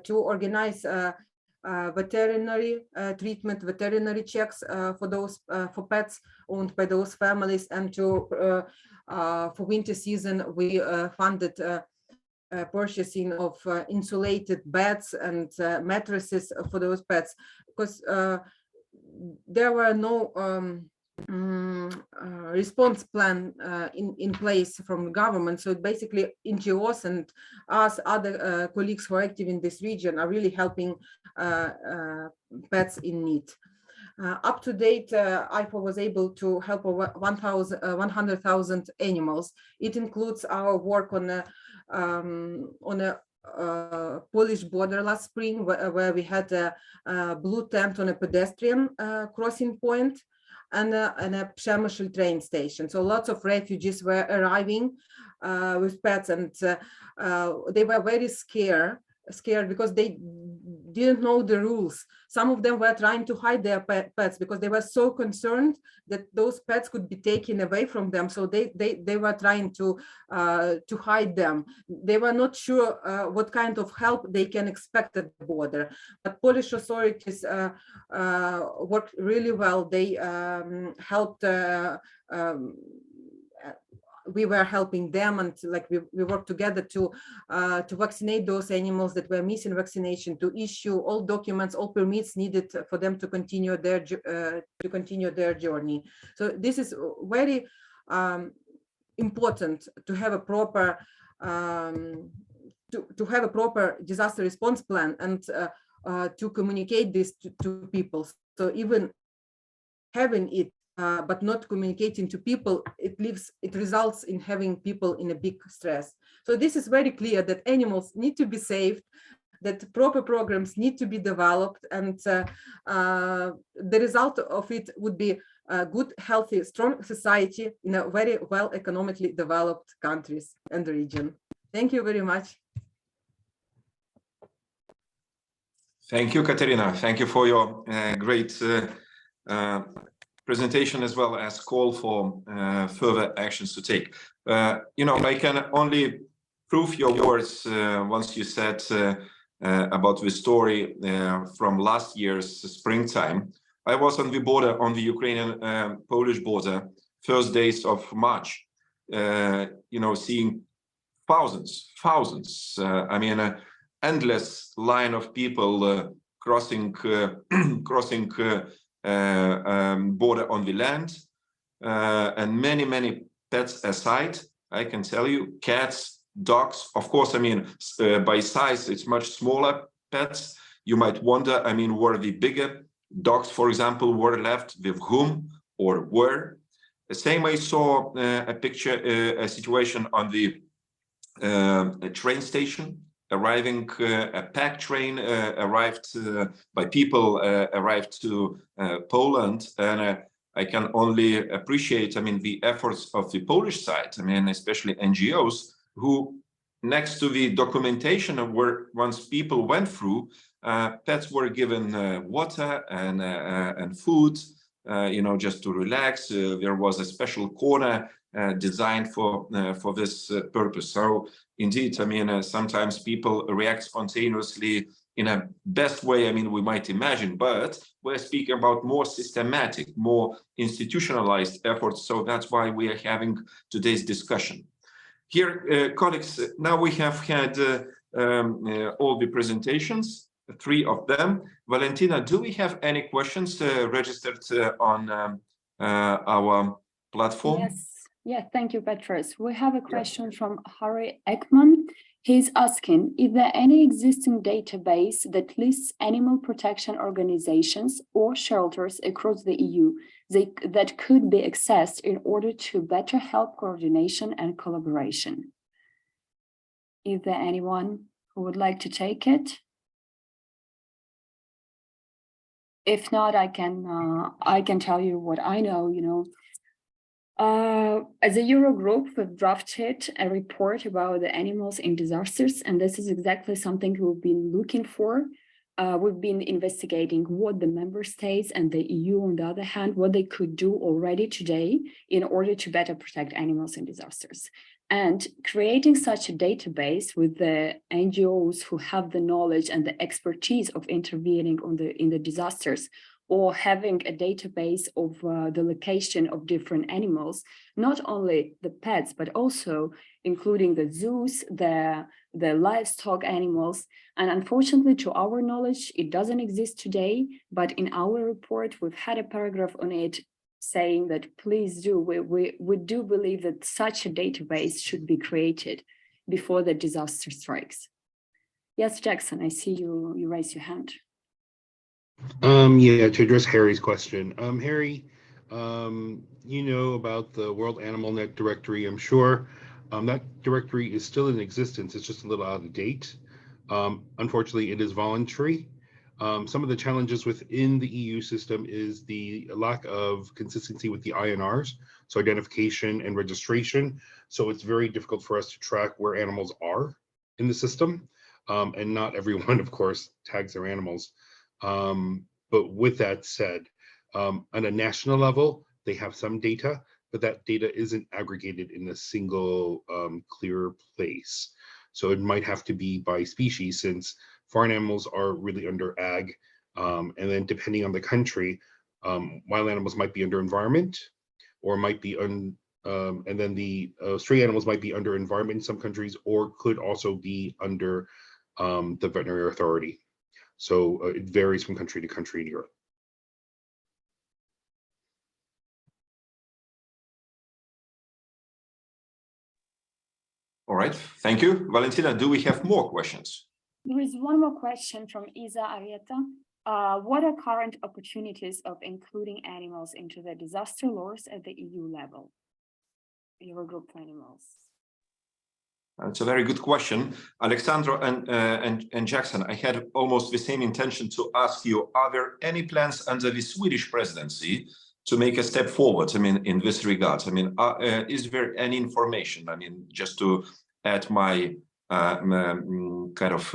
to organize veterinary treatment, veterinary checks for those for pets owned by those families, and to for winter season we funded purchasing of insulated beds and mattresses for those pets, because there were no response plan in place from the government. So basically NGOs and us, other colleagues who are active in this region, are really helping pets in need. Up to date, IFO was able to help over 100,000 animals. It includes our work on a Polish border last spring, where we had a blue tent on a pedestrian crossing point, and a Przemysl train station. So lots of refugees were arriving with pets, and they were very scared because they didn't know the rules. Some of them were trying to hide their pets because they were so concerned that those pets could be taken away from them. So they were trying to hide them. They were not sure what kind of help they can expect at the border. But Polish authorities worked really well. They helped. We were helping them, and like we worked together to vaccinate those animals that were missing vaccination, to issue all documents, all permits needed for them to continue their journey. So this is very important, to have a proper to have a proper disaster response plan, and to communicate this to people. So even having it but not communicating to people, it results in having people in a big stress. So this is very clear that animals need to be saved, that proper programs need to be developed, and the result of it would be a good, healthy, strong society in a very well economically developed countries and region. Thank you very much. Thank you, Katerina. Thank you for your great presentation, as well as call for further actions to take. You know, I can only prove your words once you said about the story from last year's springtime. I was on the border, on the Ukrainian-Polish border, first days of March, you know, seeing thousands, I mean, an endless line of people crossing border on the land, and many pets aside. I can tell you, cats, dogs, of course, I mean, by size, it's much smaller pets. You might wonder, I mean, were the bigger dogs, for example, were left with whom or where? The same, I saw a picture, a situation on the train station. Arriving, a packed train arrived by people, arrived to Poland, and I can only appreciate, I mean, the efforts of the Polish side, I mean, especially NGOs, who, next to the documentation of where once people went through, pets were given water and food, you know, just to relax. There was a special corner designed for this purpose. So indeed, I mean, sometimes people react spontaneously in a best way, I mean, we might imagine, but we're speaking about more systematic, more institutionalized efforts. So that's why we are having today's discussion. Here, colleagues, now we have had all the presentations, 3 of them. Valentina, do we have any questions registered on our platform? Yes. Yeah, thank you, Petros. We have a question from Harry Ekman. He's asking, is there any existing database that lists animal protection organizations or shelters across the EU that could be accessed in order to better help coordination and collaboration? Is there anyone who would like to take it? If not, I can tell you what I know. As a Eurogroup, we've drafted a report about the animals in disasters, and this is exactly something we've been looking for. We've been investigating what the member states and the EU, on the other hand, what they could do already today in order to better protect animals in disasters. And creating such a database with the NGOs who have the knowledge and the expertise of intervening in the disasters, or having a database of the location of different animals, not only the pets, but also including the zoos, the livestock animals. And unfortunately, to our knowledge, it doesn't exist today, but in our report, we've had a paragraph on it saying that please do, we do believe that such a database should be created before the disaster strikes. Yes, Jackson, I see you raise your hand. Yeah, to address Harry's question. Harry, you know about the World Animal Net directory, I'm sure. That directory is still in existence. It's just a little out of date. Unfortunately, it is voluntary. Some of the challenges within the EU system is the lack of consistency with the INRs, so identification and registration. So it's very difficult for us to track where animals are in the system. And not everyone, of course, tags their animals. But with that said, on a national level, they have some data, but that data isn't aggregated in a single clear place. So it might have to be by species, since foreign animals are really under ag. And then depending on the country, wild animals might be under environment, or might be and then the stray animals might be under environment in some countries, or could also be under the veterinary authority. So it varies from country to country in Europe. All right, thank you. Valentina, do we have more questions? There is one more question from Isa Arieta. What are current opportunities of including animals into the disaster laws at the EU level? Eurogroup animals. It's a very good question. Alexandro and Jackson, I had almost the same intention to ask you, are there any plans under the Swedish presidency to make a step forward, I mean, in this regard? I mean, is there any information? I mean, just to add my kind of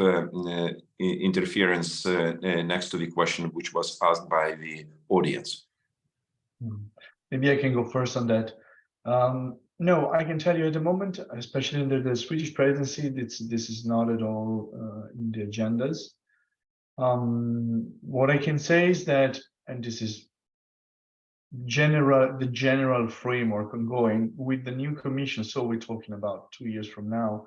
interference next to the question which was asked by the audience. Maybe I can go first on that. No, I can tell you at the moment, especially under the Swedish presidency, this is not at all in the agendas. What I can say is that, and this is the general framework ongoing with the new commission, so we're talking about 2 years from now,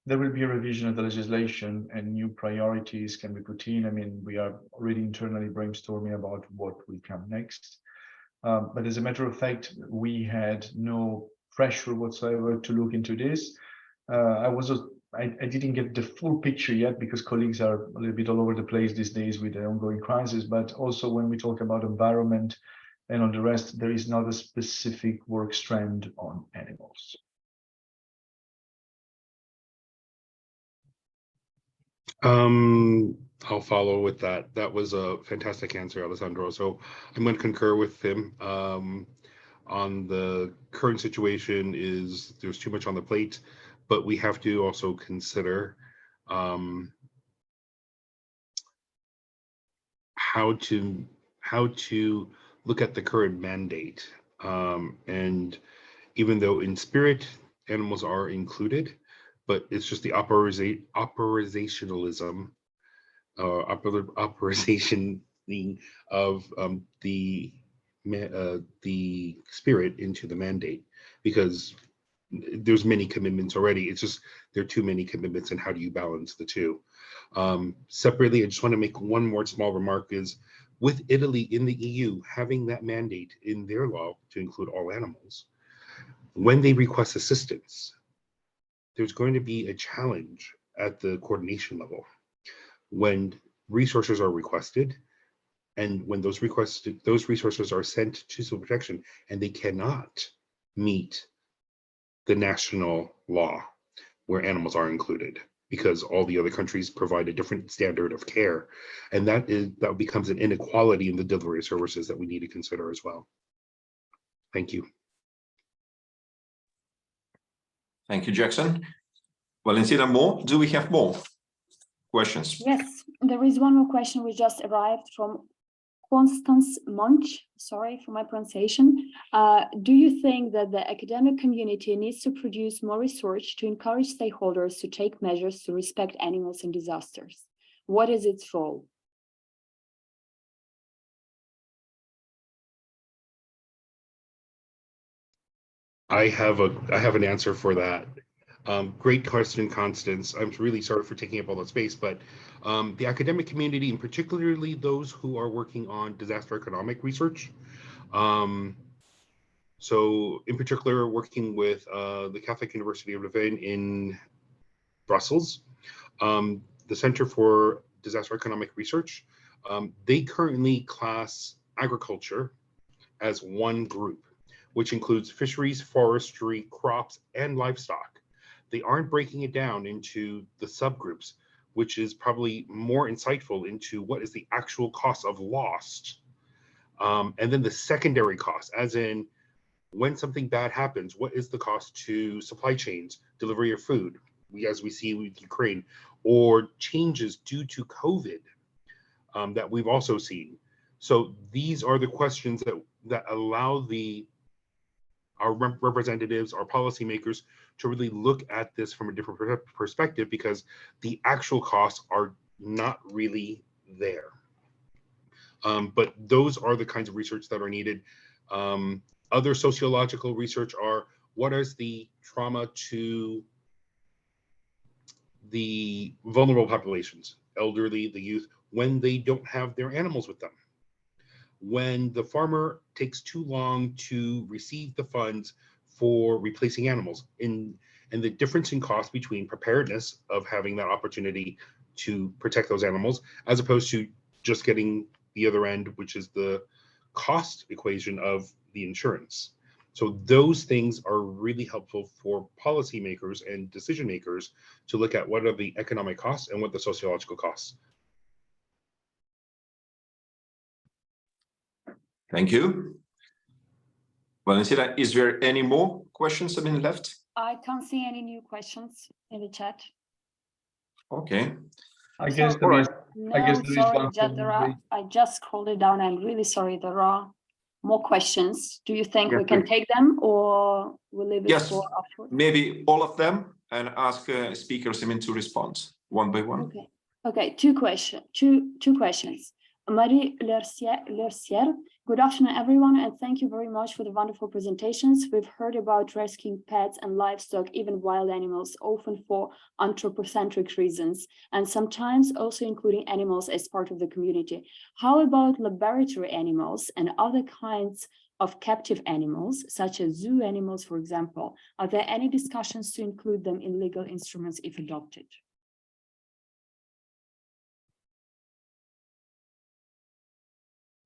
there will be a revision of the legislation and new priorities can be put in. I mean, we are already internally brainstorming about what will come next. But as a matter of fact, we had no pressure whatsoever to look into this. I didn't get the full picture yet because colleagues are a little bit all over the place these days with the ongoing crisis. But also when we talk about environment and on the rest, there is not a specific work strand on animals. I'll follow with that. That was a fantastic answer, Alessandro. So I'm going to concur with him on the current situation. Is there's too much on the plate, but we have to also consider how to look at the current mandate. And even though in spirit animals are included, but it's just the operationalism of the spirit into the mandate, because there's many commitments already. It's just there are too many commitments, and how do you balance the two? Separately, I just want to make one more small remark is with Italy in the EU having that mandate in their law to include all animals, when they request assistance, there's going to be a challenge at the coordination level when resources are requested, and when those resources are sent to civil protection and they cannot meet the national law. where animals are included, because all the other countries provide a different standard of care. And that becomes an inequality in the delivery of services that we need to consider as well. Thank you. Thank you, Jackson. Valentina, do we have more questions? Yes, there is one more question which just arrived from Constance Munch. Sorry for my pronunciation. Do you think that the academic community needs to produce more research to encourage stakeholders to take measures to respect animals in disasters? What is its role? I have an answer for that. Great question, Constance. I'm really sorry for taking up all the space, but the academic community, and particularly those who are working on disaster economic research, so in particular working with the Catholic University of Leuven in Brussels, the Center for Disaster Economic Research, they currently class agriculture as one group, which includes fisheries, forestry, crops, and livestock. They aren't breaking it down into the subgroups, which is probably more insightful into what is the actual cost of loss. And then the secondary costs, as in when something bad happens, what is the cost to supply chains, delivery of food, as we see with Ukraine, or changes due to COVID that we've also seen. So these are the questions that allow our representatives, our policymakers, to really look at this from a different perspective, because the actual costs are not really there. But those are the kinds of research that are needed. Other sociological research are, what is the trauma to the vulnerable populations, elderly, the youth, when they don't have their animals with them? When the farmer takes too long to receive the funds for replacing animals, and the difference in cost between preparedness of having that opportunity to protect those animals, as opposed to just getting the other end, which is the cost equation of the insurance. So those things are really helpful for policymakers and decision makers to look at what are the economic costs and what the sociological costs. Thank you. Valentina, is there any more questions left? I can't see any new questions in the chat. Okay. I guess So- there is. No, I guess there is sorry, one. I just scrolled it down. I'm really sorry. There are more questions. Do you think Yes, we can please. take them, or we'll leave it Yes, for afterwards? maybe all of them, and ask speakers to respond one by one. Okay. Okay. Two questions. Marie Lercier, good afternoon, everyone, and thank you very much for the wonderful presentations. We've heard about rescuing pets and livestock, even wild animals, often for anthropocentric reasons, and sometimes also including animals as part of the community. How about laboratory animals and other kinds of captive animals, such as zoo animals, for example? Are there any discussions to include them in legal instruments if adopted?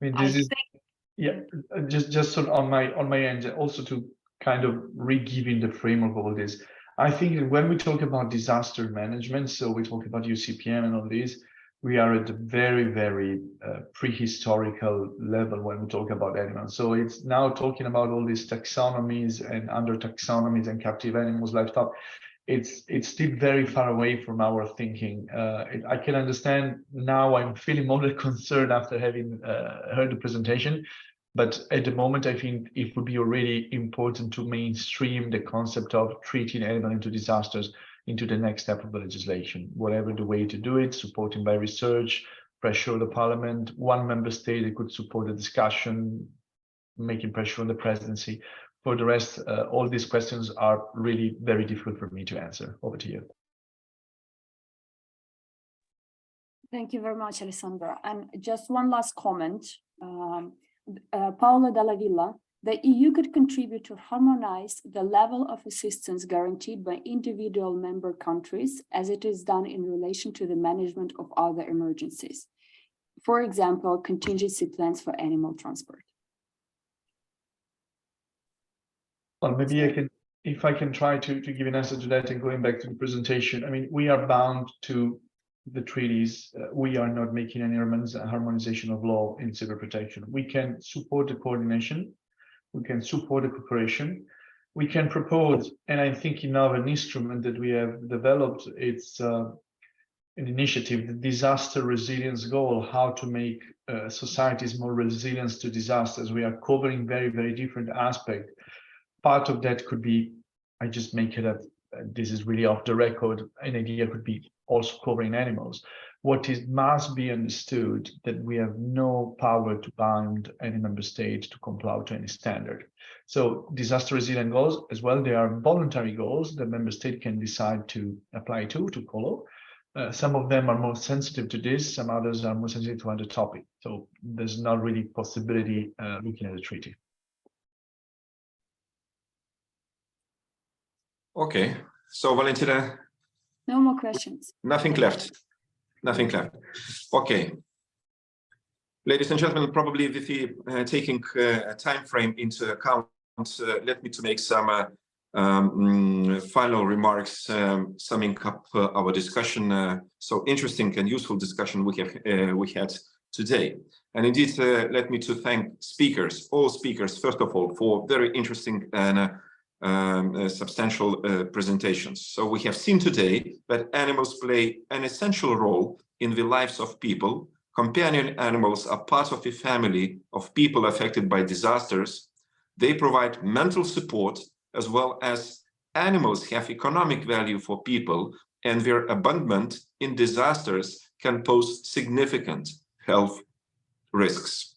I mean, this is just sort of on my end, also to kind of re-giving the framework of all this. I think when we talk about disaster management, so we talk about UCPM and all this, we are at a very, very prehistorical level when we talk about animals. So it's now talking about all these taxonomies and under taxonomies and captive animals, livestock. It's still very far away from our thinking. I can understand now. I'm feeling more concerned after having heard the presentation, but at the moment, I think it would be already important to mainstream the concept of treating animals into disasters into the next step of the legislation. Whatever the way to do it, supporting by research, pressure on the parliament, one member state that could support the discussion, making pressure on the presidency. For the rest, all these questions are really very difficult for me to answer. Over to you. Thank you very much, Alessandra. And just one last comment. Paola Dalla Villa, the EU could contribute to harmonize the level of assistance guaranteed by individual member countries as it is done in relation to the management of other emergencies. For example, contingency plans for animal transport. Well, maybe if I can try to give an answer to that and going back to the presentation, I mean, we are bound to the treaties. We are not making any harmonization of law in civil protection. We can support the coordination. We can support the cooperation. We can propose, and I'm thinking of an instrument that we have developed. It's an initiative, the disaster resilience goal, how to make societies more resilient to disasters. We are covering very, very different aspects. Part of that could be, I just make it up, this is really off the record, an idea could be also covering animals. What is must be understood that we have no power to bind any member state to comply to any standard. So disaster resilient goals as well, they are voluntary goals that member state can decide to apply to follow. Some of them are more sensitive to this, some others are more sensitive to other topic. So there's not really possibility looking at the treaty. Okay, so Valentina. No more questions. Nothing left. Nothing left. Okay. Ladies and gentlemen, probably with the taking a time frame into account, let me to make some final remarks, summing up our discussion. So interesting and useful discussion we had today. And indeed, let me to thank speakers, all speakers, first of all, for very interesting and substantial presentations. So we have seen today that animals play an essential role in the lives of people. Companion animals are part of a family of people affected by disasters. They provide mental support, as well as animals have economic value for people, and their abandonment in disasters can pose significant health risks.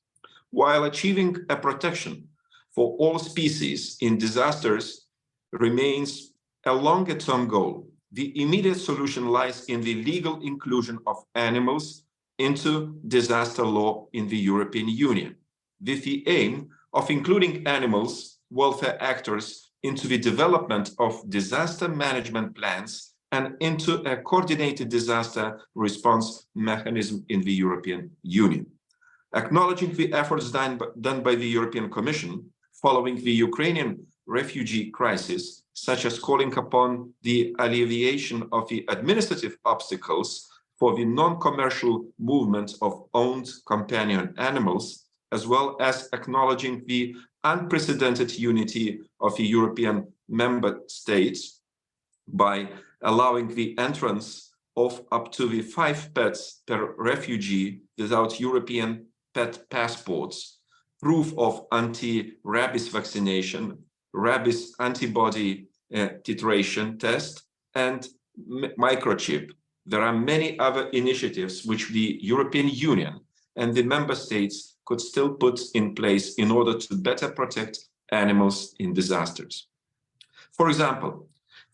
While achieving a protection for all species in disasters remains a longer-term goal, the immediate solution lies in the legal inclusion of animals into disaster law in the European Union, with the aim of including animals welfare actors into the development of disaster management plans and into a coordinated disaster response mechanism in the European Union. Acknowledging the efforts done by the European Commission following the Ukrainian refugee crisis, such as calling upon the alleviation of the administrative obstacles for the non-commercial movement of owned companion animals, as well as acknowledging the unprecedented unity of the European member states by allowing the entrance of up to the 5 pets per refugee without European pet passports, proof of anti-rabies vaccination, rabies antibody titration test, and microchip. There are many other initiatives which the European Union and the member states could still put in place in order to better protect animals in disasters. For example,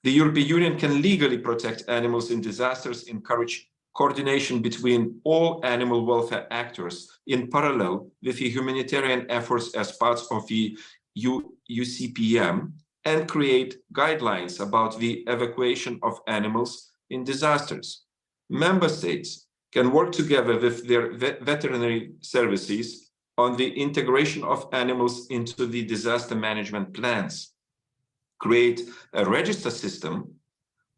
the European Union can legally protect animals in disasters, encourage coordination between all animal welfare actors in parallel with the humanitarian efforts as part of the UCPM, and create guidelines about the evacuation of animals in disasters. Member states can work together with their veterinary services on the integration of animals into the disaster management plans, create a register system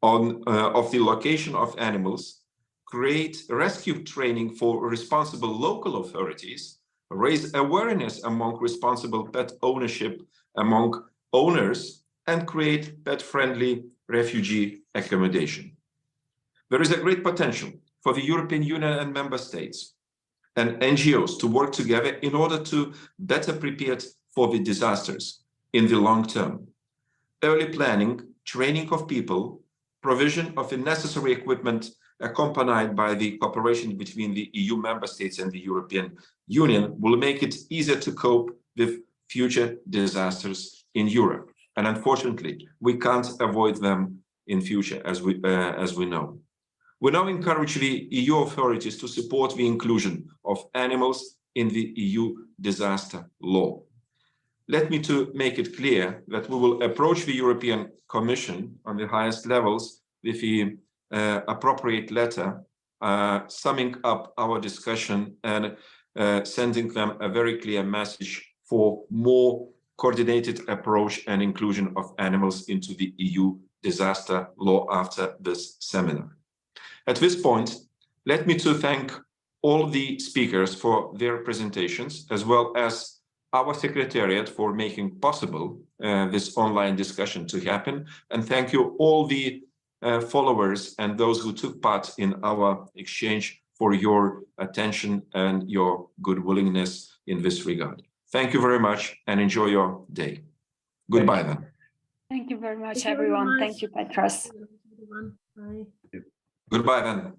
of the location of animals, create rescue training for responsible local authorities, raise awareness among responsible pet ownership among owners, and create pet-friendly refugee accommodation. There is a great potential for the European Union and member states and NGOs to work together in order to better prepare for the disasters in the long term. Early planning, training of people, provision of the necessary equipment accompanied by the cooperation between the EU member states and the European Union will make it easier to cope with future disasters in Europe. And unfortunately, we can't avoid them in future, as we know. We now encourage the EU authorities to support the inclusion of animals in the EU disaster law. Let me to make it clear that we will approach the European Commission on the highest levels with the appropriate letter, summing up our discussion and sending them a very clear message for more coordinated approach and inclusion of animals into the EU disaster law after this seminar. At this point, let me to thank all the speakers for their presentations, as well as our Secretariat for making possible this online discussion to happen. And thank you all the followers and those who took part in our exchange for your attention and your good willingness in this regard. Thank you very much and enjoy your day. Goodbye then. Thank you very much, Thank you very everyone. much. Thank you, Petros. Bye. Goodbye then.